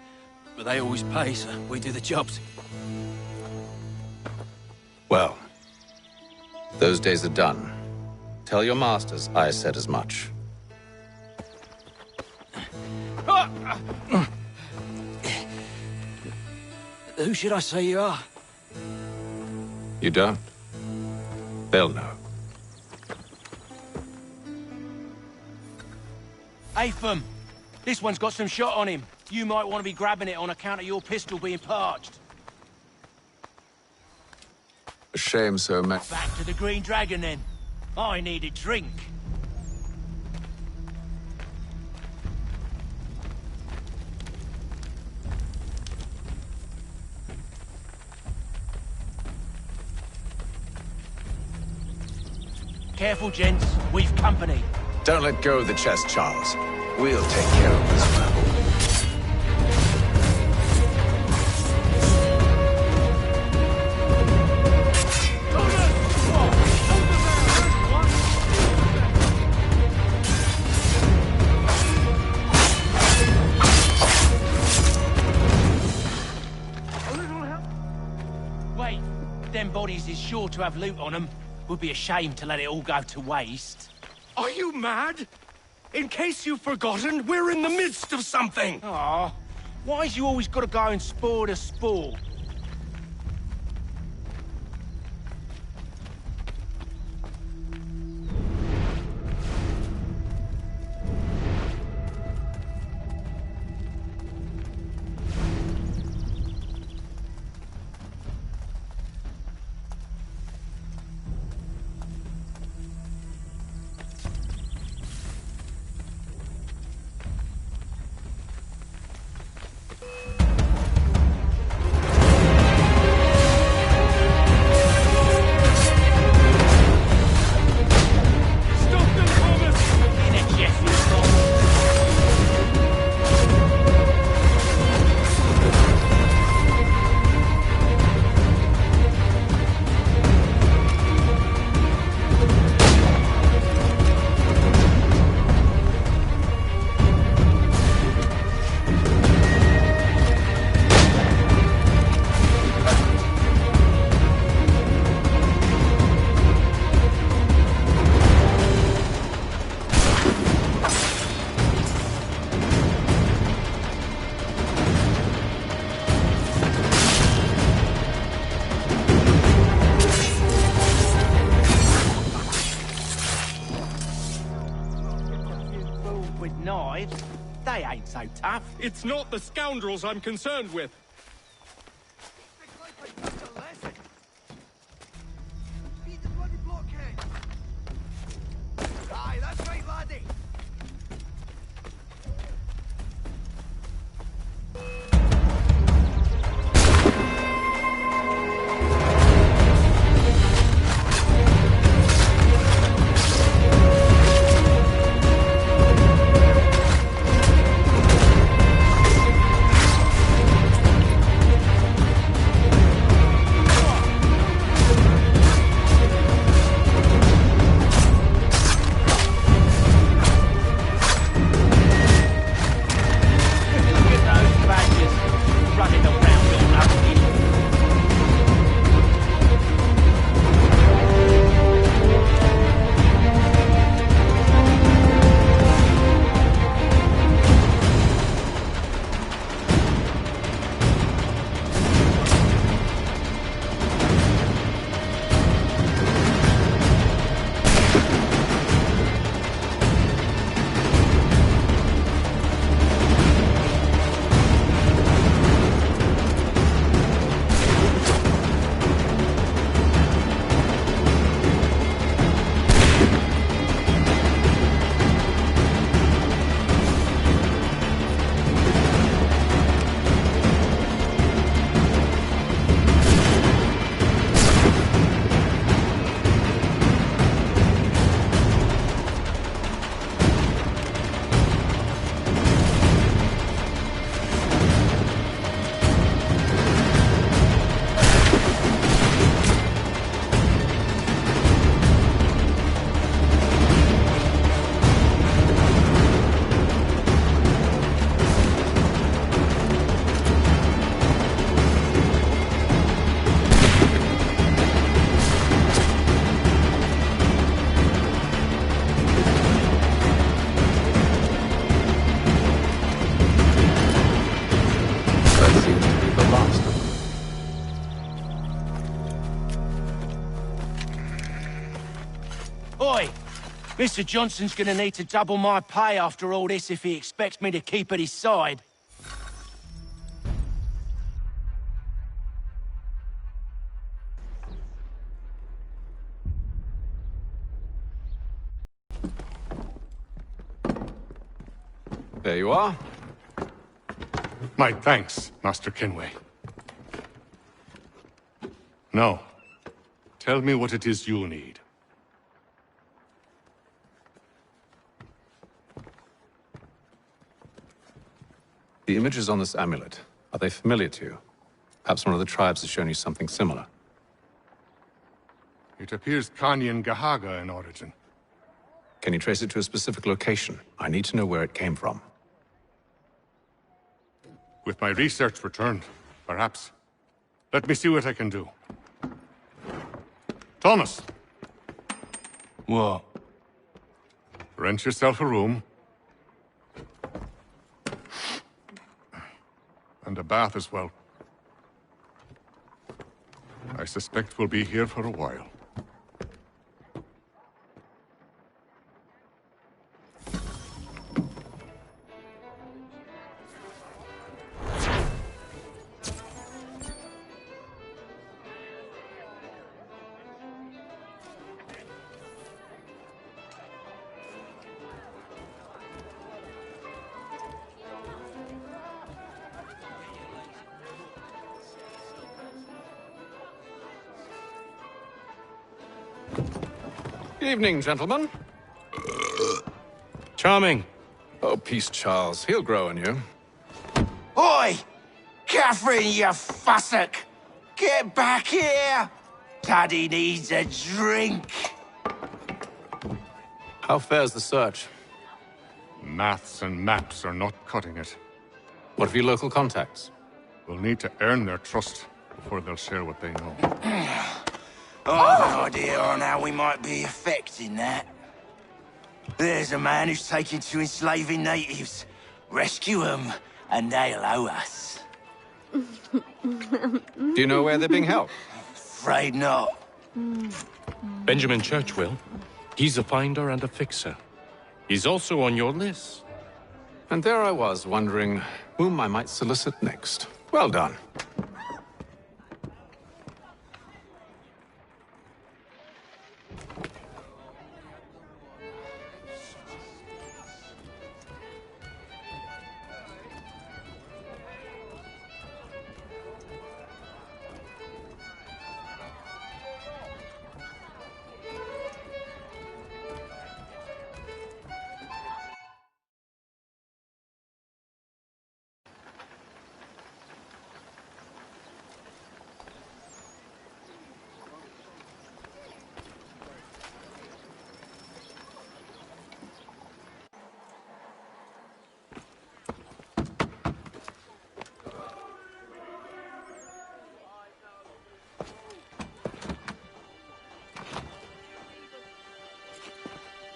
But they always pay, so we do the jobs. Well, those days are done. Tell your masters I said as much. Who should I say you are? You don't? They'll know. Atham, this one's got some shot on him. You might want to be grabbing it on account of your pistol being parched. A shame so much. Back to the Green Dragon, then. I need a drink. Careful, gents. We've company. Don't let go of the chest, Charles. We'll take care of this rabble. Wait, them bodies is sure to have loot on them. Would be a shame to let it all go to waste. Are you mad? In case you've forgotten, we're in the midst of something! Aw, why's you always gotta go and spoil the sport? Knives, they ain't so tough. It's not the scoundrels I'm concerned with. Aye, that's right, laddie. seems to be the last of them. Oi! Mr. Johnson's gonna need to double my pay after all this if he expects me to keep at his side. There you are. My thanks, Master Kenway. Now, tell me what it is you need. The images on this amulet, are they familiar to you? Perhaps one of the tribes has shown you something similar. It appears Kanyan Gahaga in origin. Can you trace it to a specific location? I need to know where it came from. With my research returned, perhaps. Let me see what I can do. Thomas! What? Rent yourself a room. And a bath as well. I suspect we'll be here for a while. Evening, gentlemen. Charming. Oh, peace, Charles. He'll grow on you. Oi! Catherine, you fussock! Get back here! Daddy needs a drink. How fares the search? Maths and maps are not cutting it. What of your local contacts? We'll need to earn their trust before they'll share what they know. I have an idea on how we might be affecting that. There's a man who's taken to enslaving natives. Rescue them, and they'll owe us. Do you know where they're being held? Afraid not. Benjamin Church will. He's a finder and a fixer. He's also on your list. And there I was, wondering whom I might solicit next. Well done.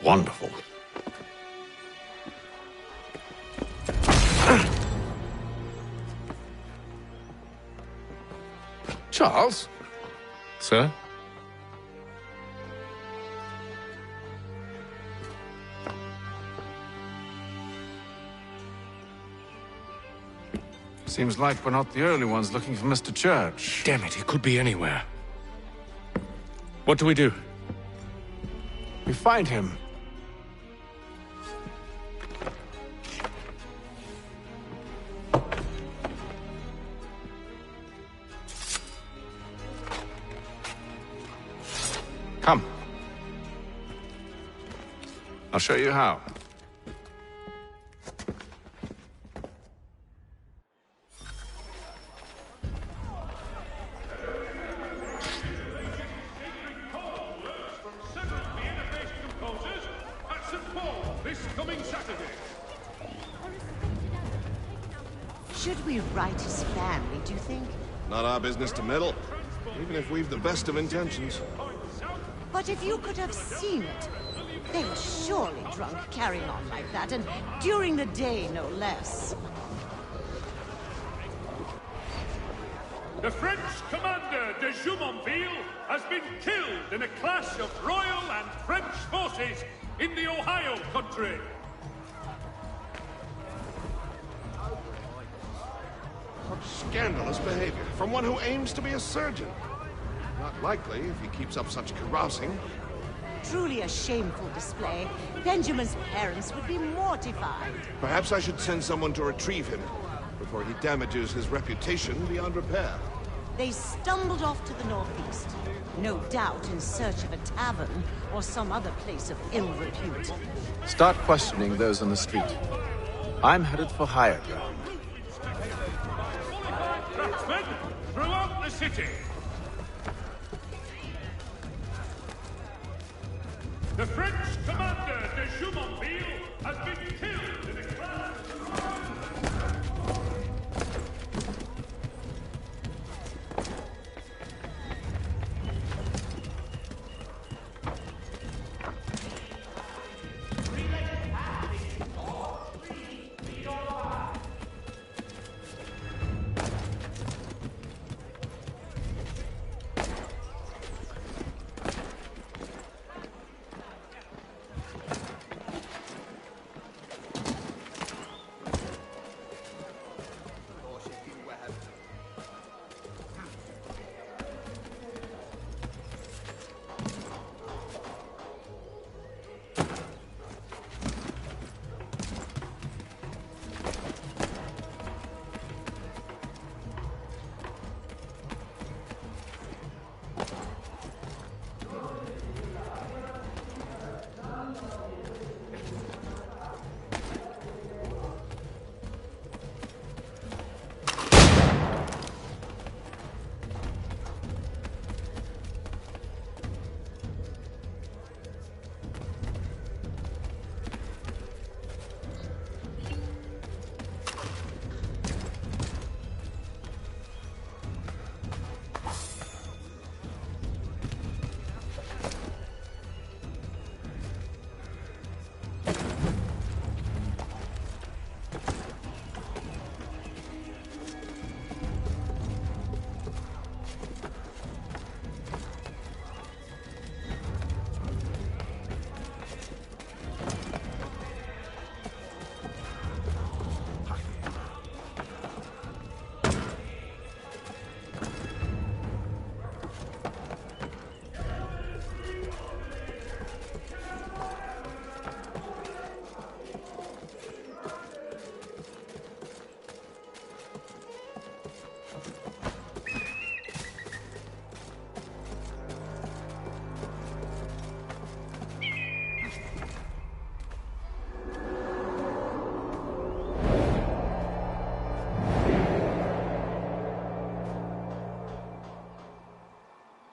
Wonderful. Charles? Sir? Seems like we're not the early ones looking for Mr. Church. Damn it, he could be anywhere. What do we do? We find him. Come. I'll show you how. Should we write his family, do you think? Not our business to meddle, even if we've the best of intentions. But if you could have seen it, they were surely drunk carrying on like that, and during the day, no less. The French commander de Jumonville has been killed in a clash of Royal and French forces in the Ohio country. Such scandalous behavior from one who aims to be a surgeon. Not likely if he keeps up such carousing. Truly a shameful display. Benjamin's parents would be mortified. Perhaps I should send someone to retrieve him before he damages his reputation beyond repair. They stumbled off to the northeast, no doubt in search of a tavern or some other place of ill repute. Start questioning those on the street. I'm headed for higher ground. Cracksmen throughout the city. The French commander de Jumonville has been killed in a clash.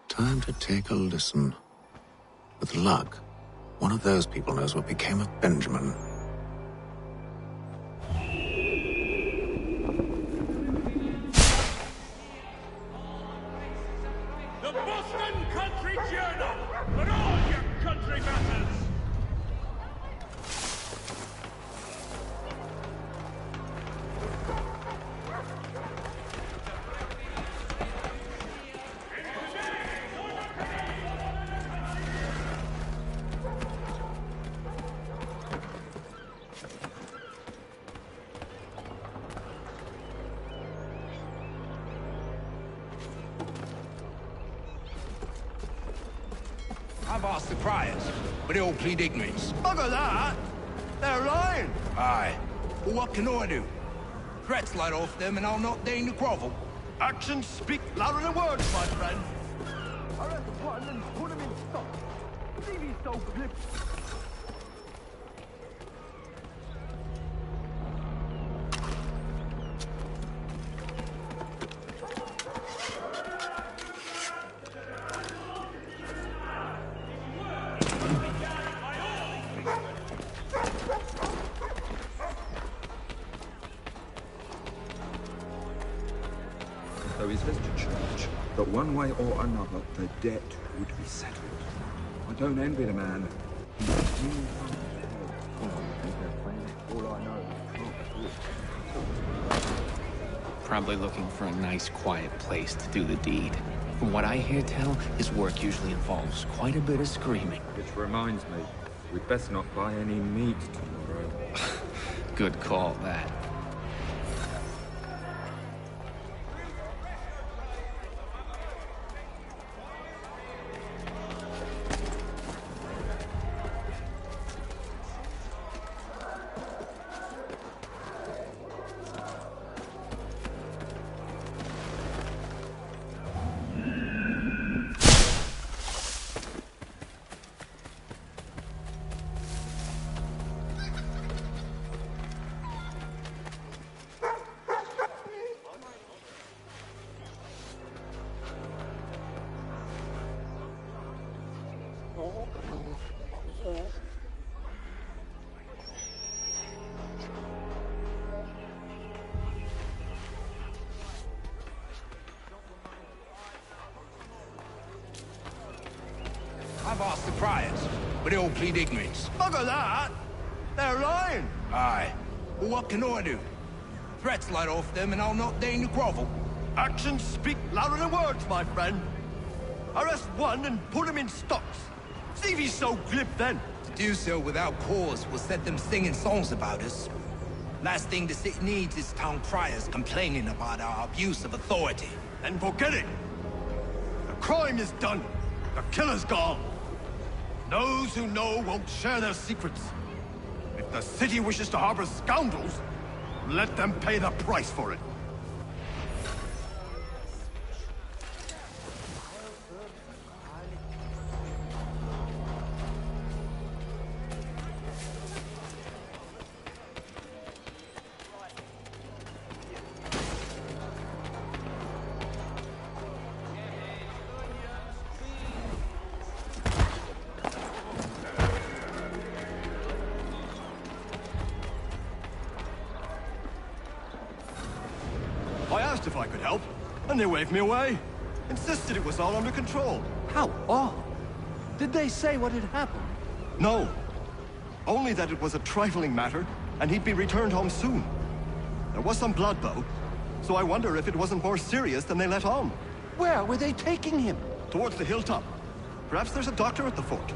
Time to take a listen. With luck, one of those people knows what became of Benjamin. The Boston Country Journal, for all your country matters. I've asked the criers, but they all plead ignorance. Bugger that! They're lying! Aye. Well, what can I do? Threats light off them and I'll not deign to grovel. Actions speak louder than words, my friend. Arrest one and put him in stock. Leave his dog flip. There is this to church that one way or another the debt would be settled. I don't envy the man. All I know is Probably looking for a nice, quiet place to do the deed. From what I hear tell, his work usually involves quite a bit of screaming. Which reminds me, we'd best not buy any meat tomorrow. Good call, that. I've asked the priors, but they all plead ignorance. Bugger that! They're lying! Aye. Well, what can I do? Threats light off them and I'll not deign to grovel. Actions speak louder than words, my friend. Arrest one and put him in stocks. See if he's so glib then. To do so without cause will set them singing songs about us. Last thing the city needs is town criers complaining about our abuse of authority. Then forget it. The crime is done. The killer's gone. Those who know won't share their secrets. If the city wishes to harbor scoundrels, let them pay the price for it. I asked if I could help, and they waved me away. Insisted it was all under control. How odd. Did they say what had happened? No. Only that it was a trifling matter, and he'd be returned home soon. There was some blood, though, so I wonder if it wasn't more serious than they let on. Where were they taking him? Towards the hilltop. Perhaps there's a doctor at the fort.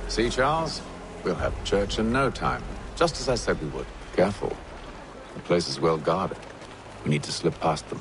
See, Charles? We'll have church in no time. Just as I said we would. Careful. The place is well guarded. We need to slip past them.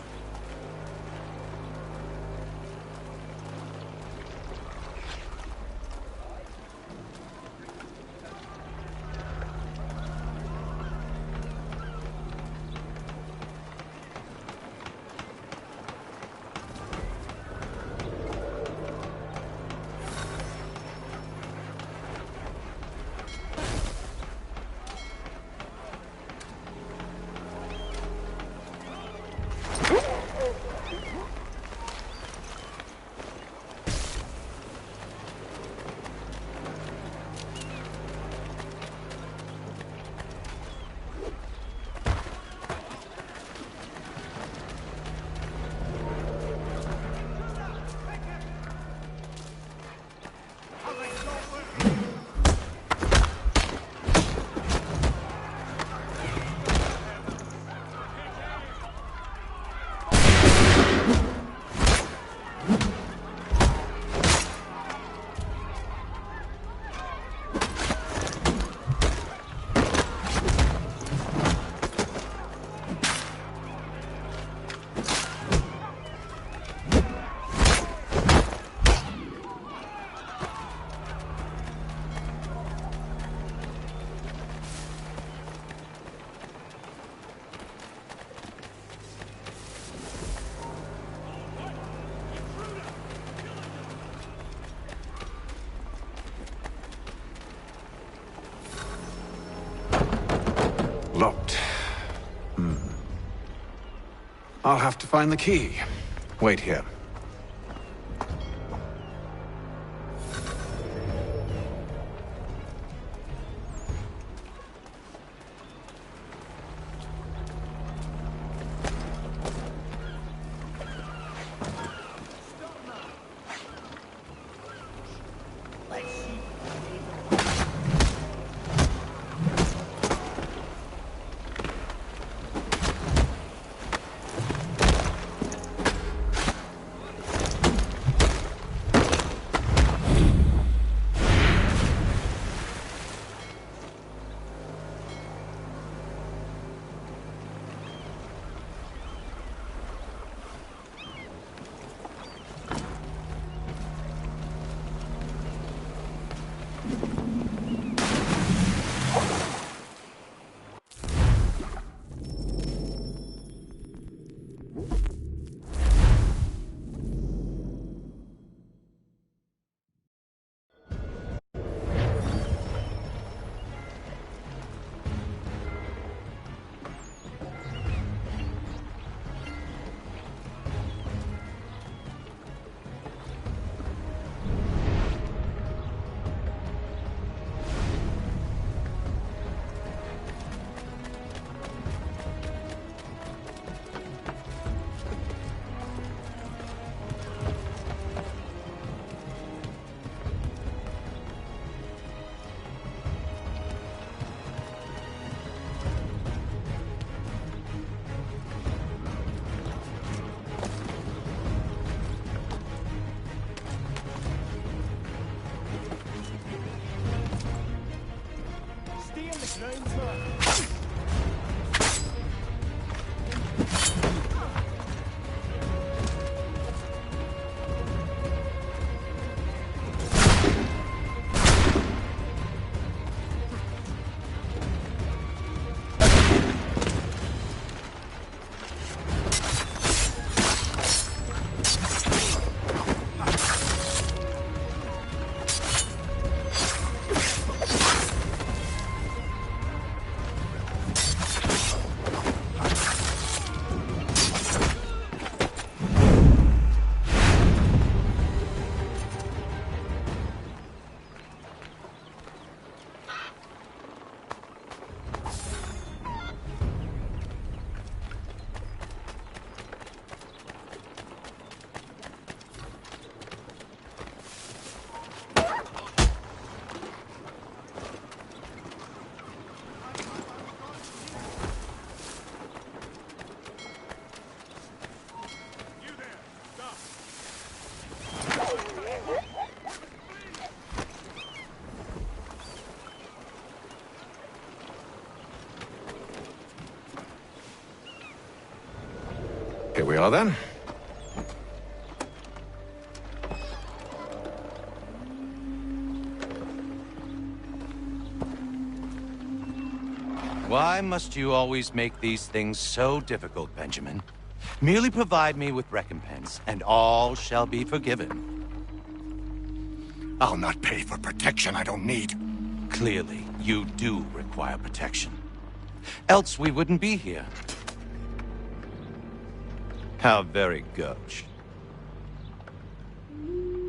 I'll have to find the key. Wait here. Here we are then. Why must you always make these things so difficult, Benjamin? Merely provide me with recompense, and all shall be forgiven. I'll not pay for protection I don't need. Clearly, you do require protection. Else we wouldn't be here. How very gauche.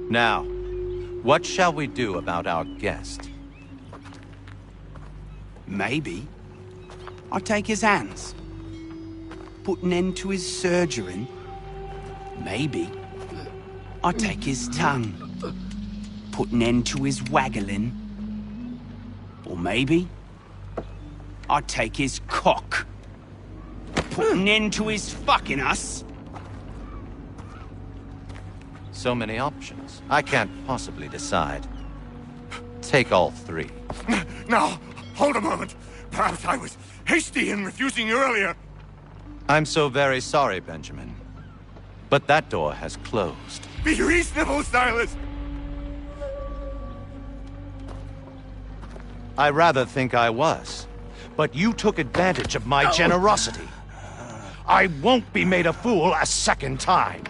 Now, what shall we do about our guest? Maybe I take his hands, put an end to his surgering. Maybe I take his tongue, put an end to his waggling. Or maybe I take his cock, put an end to his fucking us. So many options. I can't possibly decide. Take all three. Now, hold a moment. Perhaps I was hasty in refusing you earlier. I'm so very sorry, Benjamin. But that door has closed. Be reasonable, Silas! I rather think I was. But you took advantage of my generosity. I won't be made a fool a second time.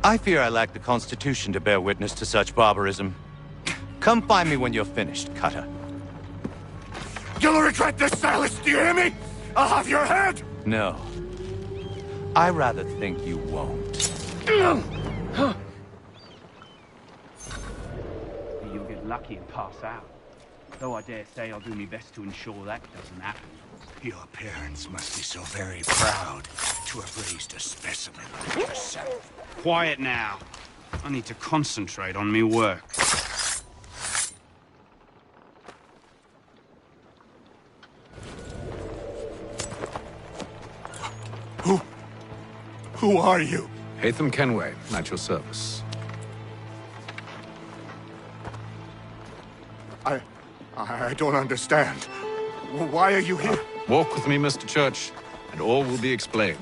I fear I lack the constitution to bear witness to such barbarism. Come find me when you're finished, Cutter. You'll regret this, Silas, do you hear me? I'll have your head! No. I rather think you won't. You'll get lucky and pass out. Though I dare say I'll do my best to ensure that doesn't happen. Your parents must be so very proud to have raised a specimen like yourself. Quiet now. I need to concentrate on me work. Who are you? Haytham Kenway, at your service. I don't understand. Why are you here? Walk with me, Mr. Church, and all will be explained.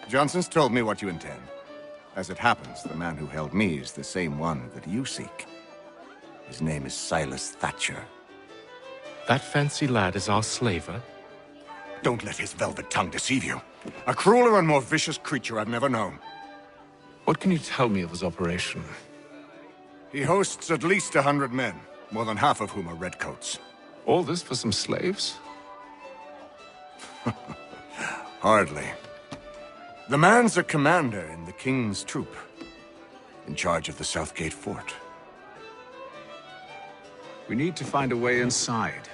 Johnson's told me what you intend. As it happens, the man who held me is the same one that you seek. His name is Silas Thatcher. That fancy lad is our slaver? Don't let his velvet tongue deceive you. A crueler and more vicious creature I've never known. What can you tell me of his operation? He hosts at least 100 men, more than half of whom are redcoats. All this for some slaves? Hardly. The man's a commander in the King's troop, in charge of the Southgate Fort. We need to find a way inside.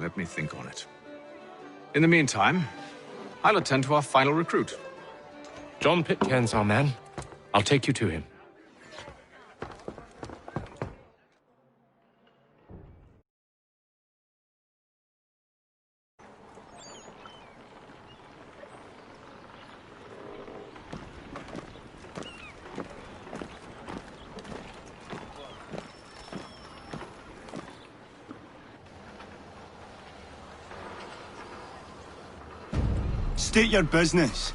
Let me think on it. In the meantime, I'll attend to our final recruit. John Pitcairn's our man. I'll take you to him. State your business.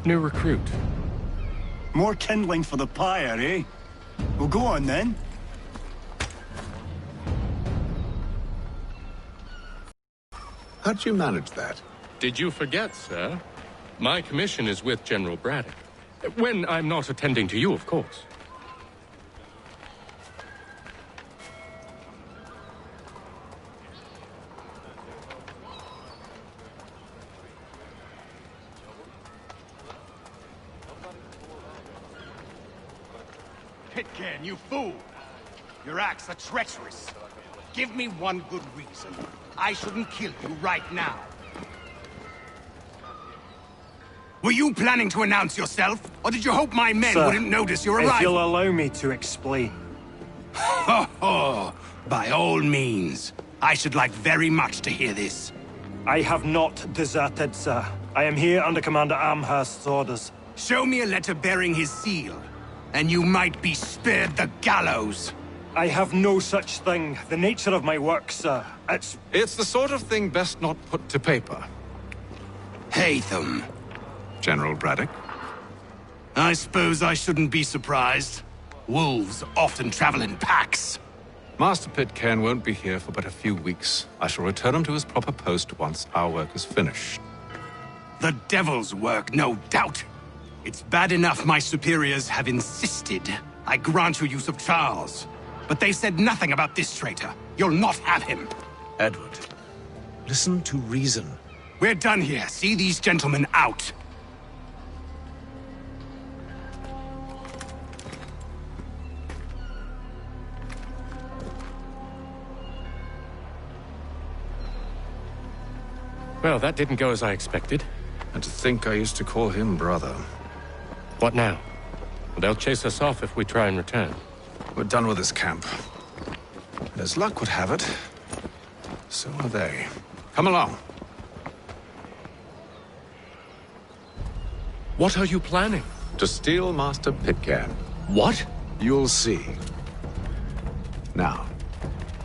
New recruit. More kindling for the pyre, eh? Well, go on then. How did you manage that? Did you forget, sir? My commission is with General Braddock. When I'm not attending to you, of course. Pitcairn, you fool! Your acts are treacherous. Give me one good reason. I shouldn't kill you right now. Were you planning to announce yourself? Or did you hope my men wouldn't notice your arrival? If you'll allow me to explain. Ho ho! By all means. I should like very much to hear this. I have not deserted, sir. I am here under Commander Amherst's orders. Show me a letter bearing his seal, and you might be spared the gallows. I have no such thing. The nature of my work, sir, It's the sort of thing best not put to paper. Haytham. General Braddock? I suppose I shouldn't be surprised. Wolves often travel in packs. Master Pitcairn won't be here for but a few weeks. I shall return him to his proper post once our work is finished. The devil's work, no doubt. It's bad enough my superiors have insisted I grant you use of Charles. But they said nothing about this traitor. You'll not have him. Edward, listen to reason. We're done here. See these gentlemen out. Well, that didn't go as I expected. And to think I used to call him brother. What now? They'll chase us off if we try and return. We're done with this camp. And as luck would have it, so are they. Come along. What are you planning? To steal Master Pitcairn. What? You'll see. Now,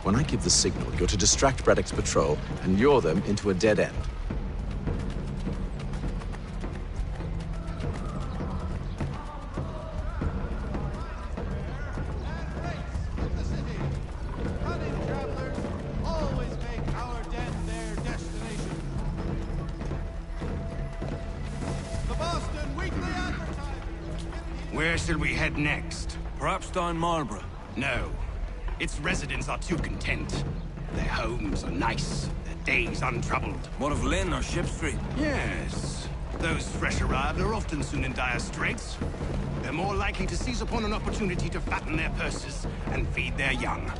when I give the signal, you're to distract Braddock's patrol and lure them into a dead end. Where shall we head next? Perhaps down Marlborough? No. Its residents are too content. Their homes are nice, their days untroubled. What of Lynn or Ship Street? Yes. Those fresh arrived are often soon in dire straits. They're more likely to seize upon an opportunity to fatten their purses and feed their young.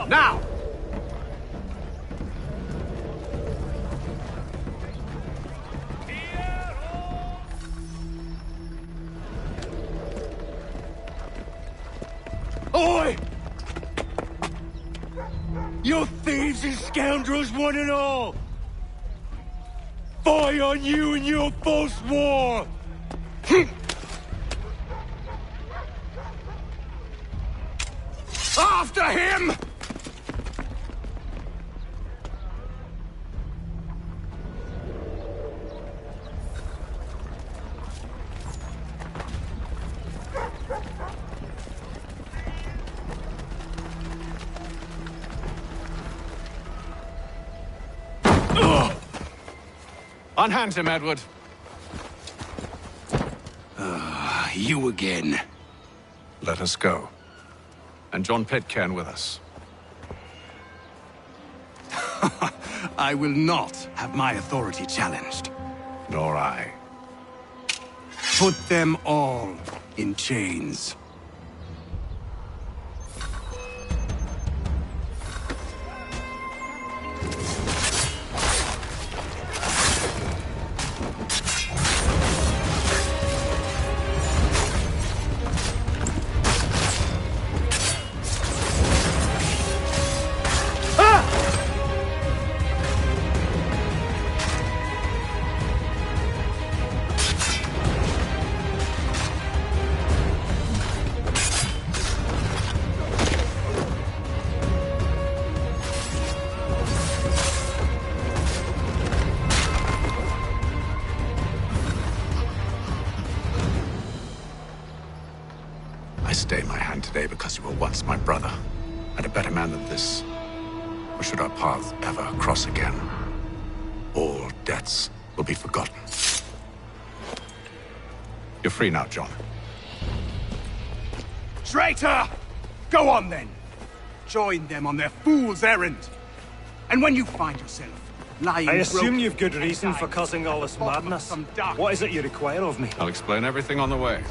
Now! Oi! You thieves and scoundrels, one and all! Fie on you and your false war! After him! Unhand him, Edward. You again. Let us go. And John Pitcairn with us. I will not have my authority challenged. Nor I. Put them all in chains. Stay my hand today because you were once my brother, and a better man than this. Or should our paths ever cross again, all debts will be forgotten. You're free now, John. Traitor! Go on then! Join them on their fool's errand. And when you find yourself lying I assume broken you've good reason for causing all this madness. What is it you require of me? I'll explain everything on the way.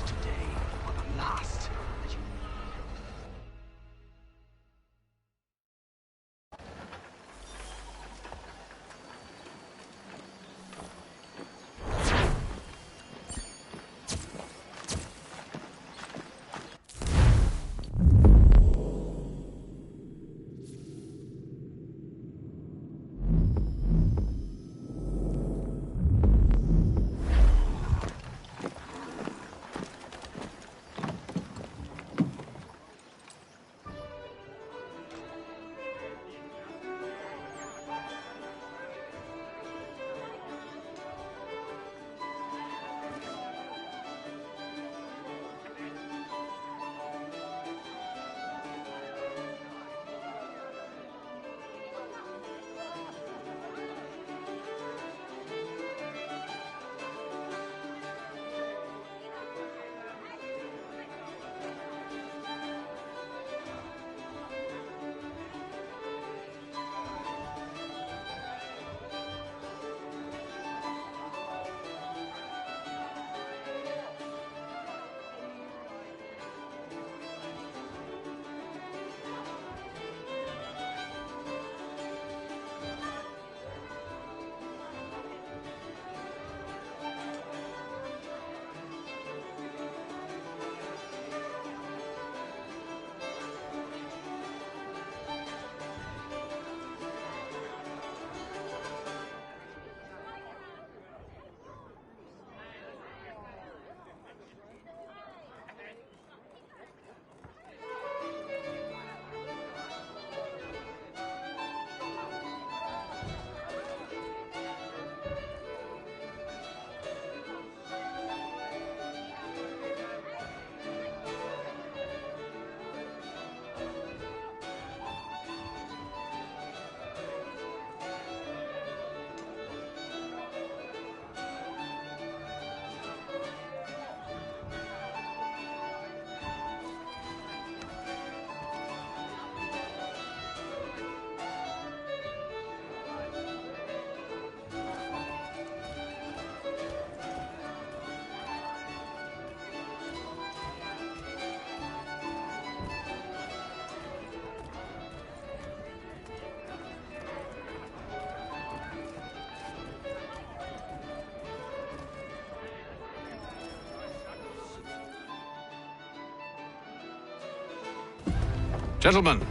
Gentlemen,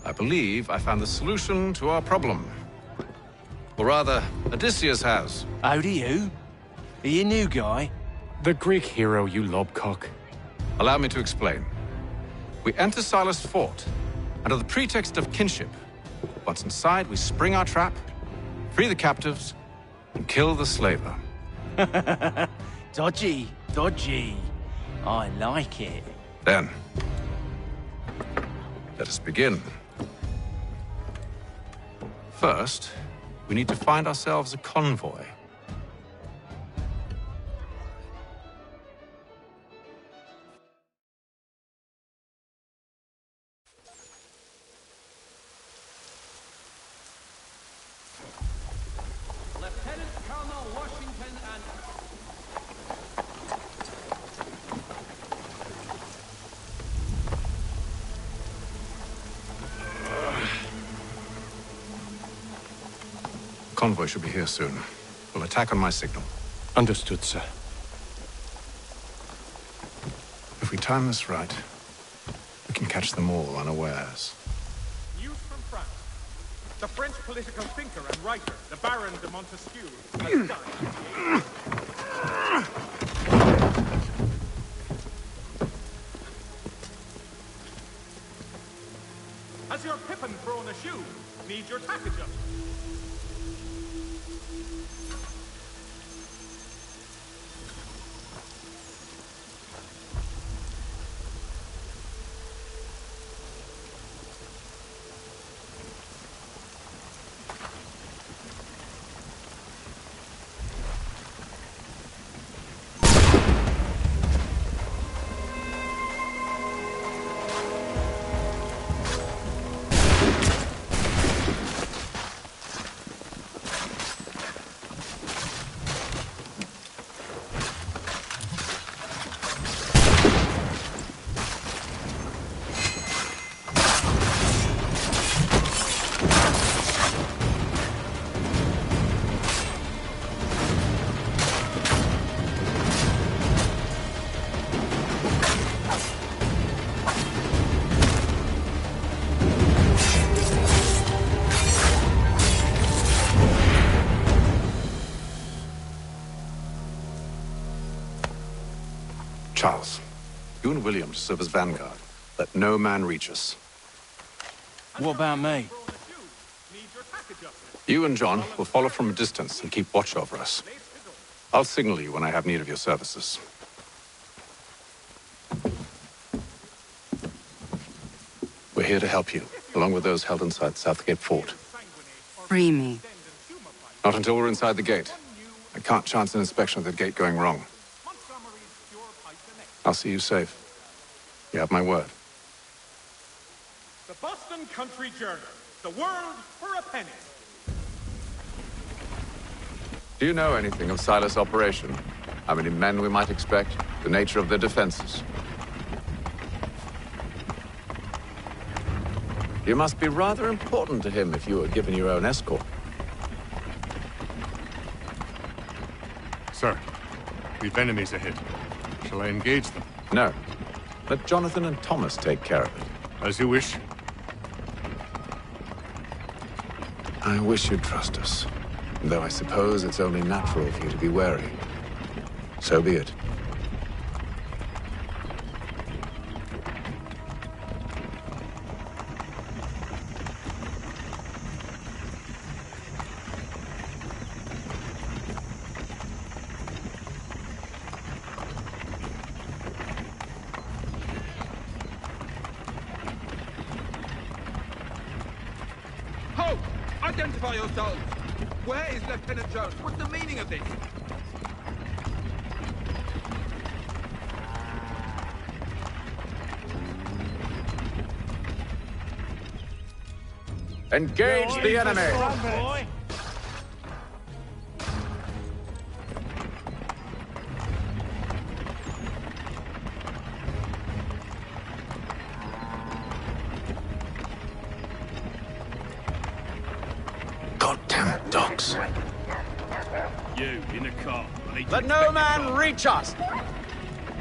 I believe I found the solution to our problem. Or rather, Odysseus has. How do you? Are you a new guy? The Greek hero, you lobcock. Allow me to explain. We enter Silas' fort, under the pretext of kinship. Once inside, we spring our trap, free the captives, and kill the slaver. Dodgy, dodgy. I like it. Then, let us begin. First, we need to find ourselves a convoy. Lieutenant Colonel Washington and... Convoy should be here soon. We'll attack on my signal. Understood, sir. If we time this right, we can catch them all unawares. News from France. The French political thinker and writer, the Baron de Montesquieu, has died. Has your pippin thrown a shoe? Need your tack adjusted? Charles, you and William serve as vanguard. Let no man reach us. What about me? You and John will follow from a distance and keep watch over us. I'll signal you when I have need of your services. We're here to help you, along with those held inside Southgate Fort. Free me. Not until we're inside the gate. I can't chance an inspection of the gate going wrong. I'll see you safe. You have my word. The Boston Country Journal. The world for a penny. Do you know anything of Silas' operation? How many men we might expect? The nature of their defenses? You must be rather important to him if you were given your own escort. Sir, we've enemies ahead. Shall I engage them? No. Let Jonathan and Thomas take care of it. As you wish. I wish you'd trust us. Though I suppose it's only natural for you to be wary. So be it. Ho! Identify yourselves! Where is Lieutenant Jones? What's the meaning of this? Engage the enemy! Goddamn dogs. You, in the car. Let no man reach us!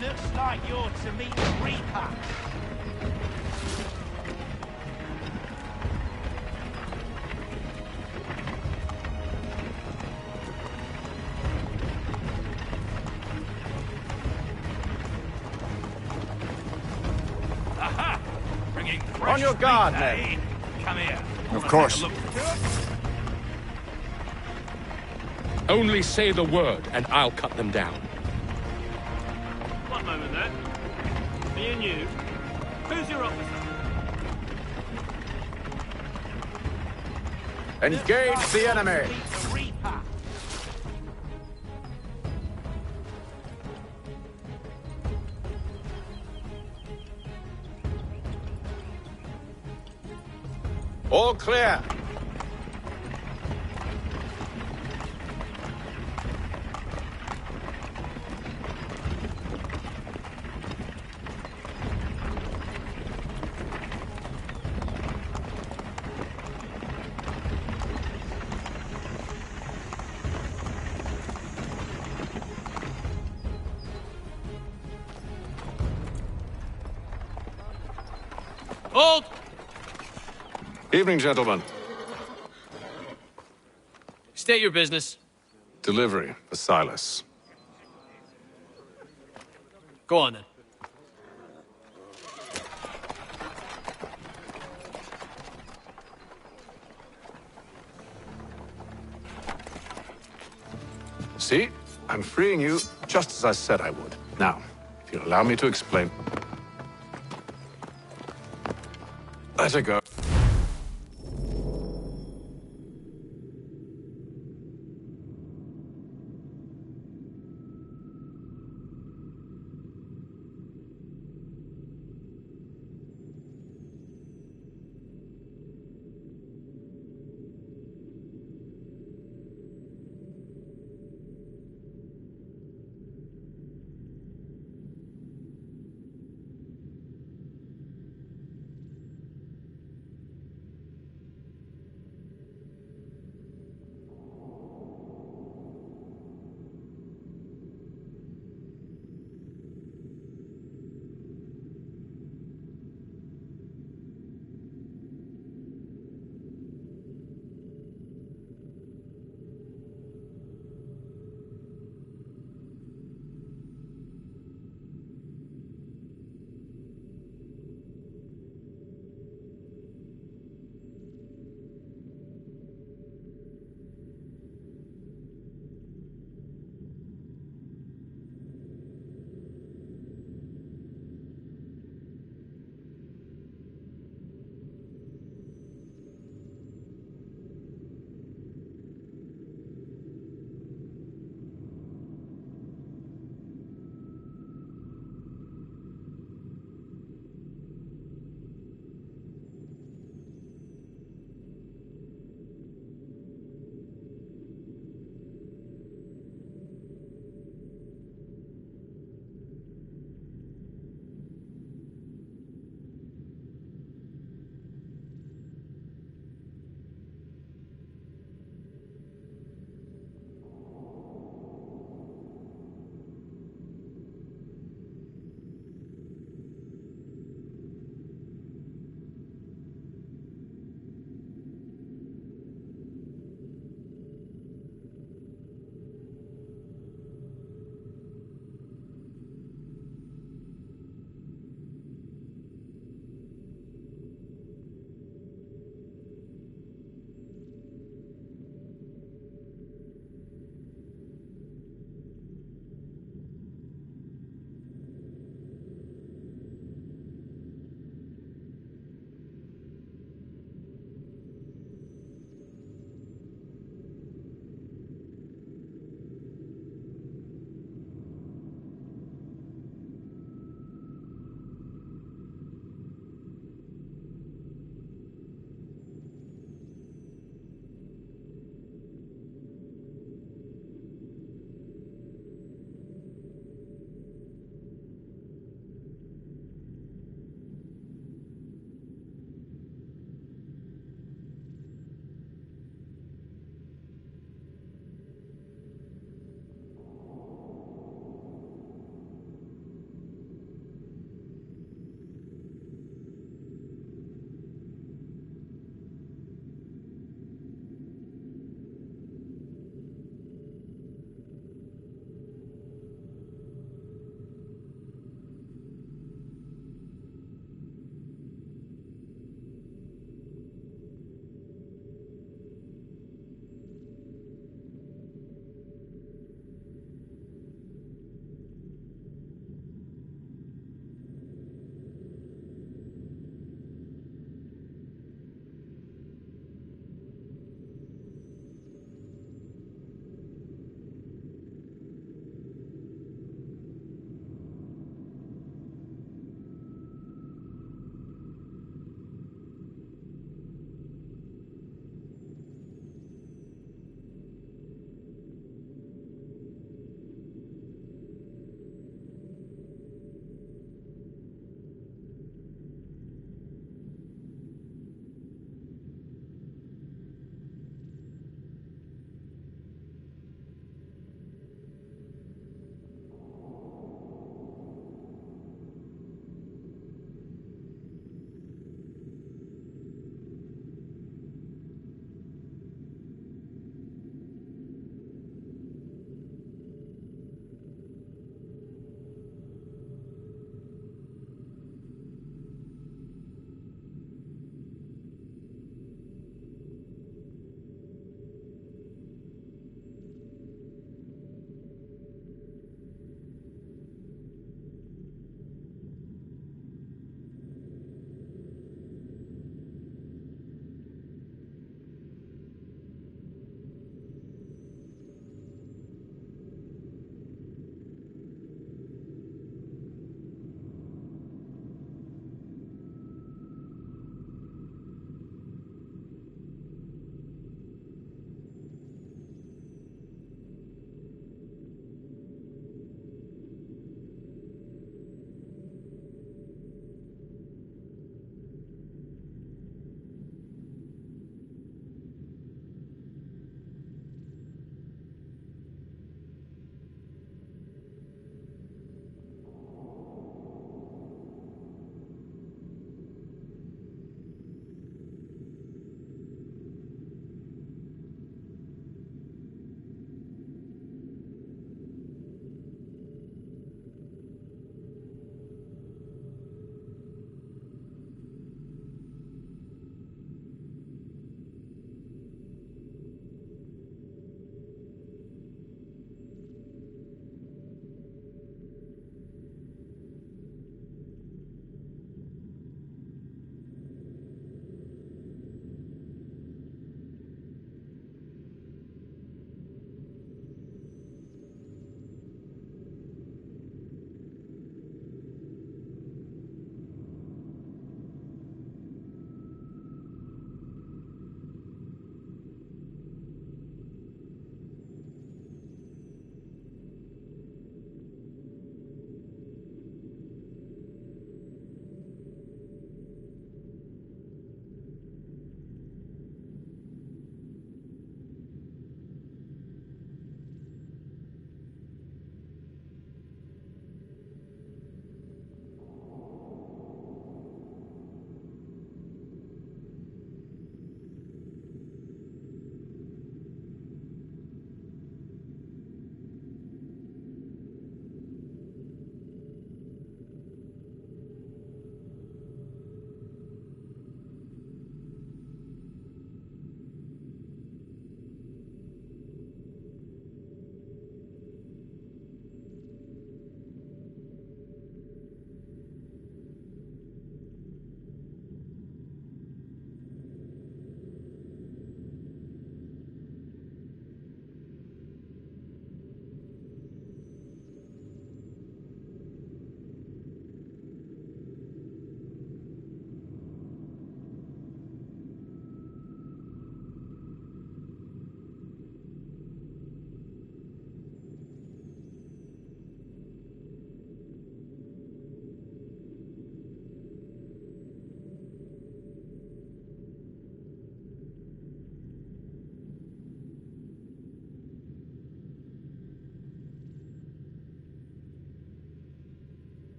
Looks like you're to meet the Reaper. On your guard, men. Come here. Of course. Only say the word, and I'll cut them down. One moment then. Me and you. Who's your officer? Engage the enemy. All clear. Hold! Evening, gentlemen. State your business. Delivery for Silas. Go on then. See? I'm freeing you just as I said I would. Now, if you'll allow me to explain. Let her go.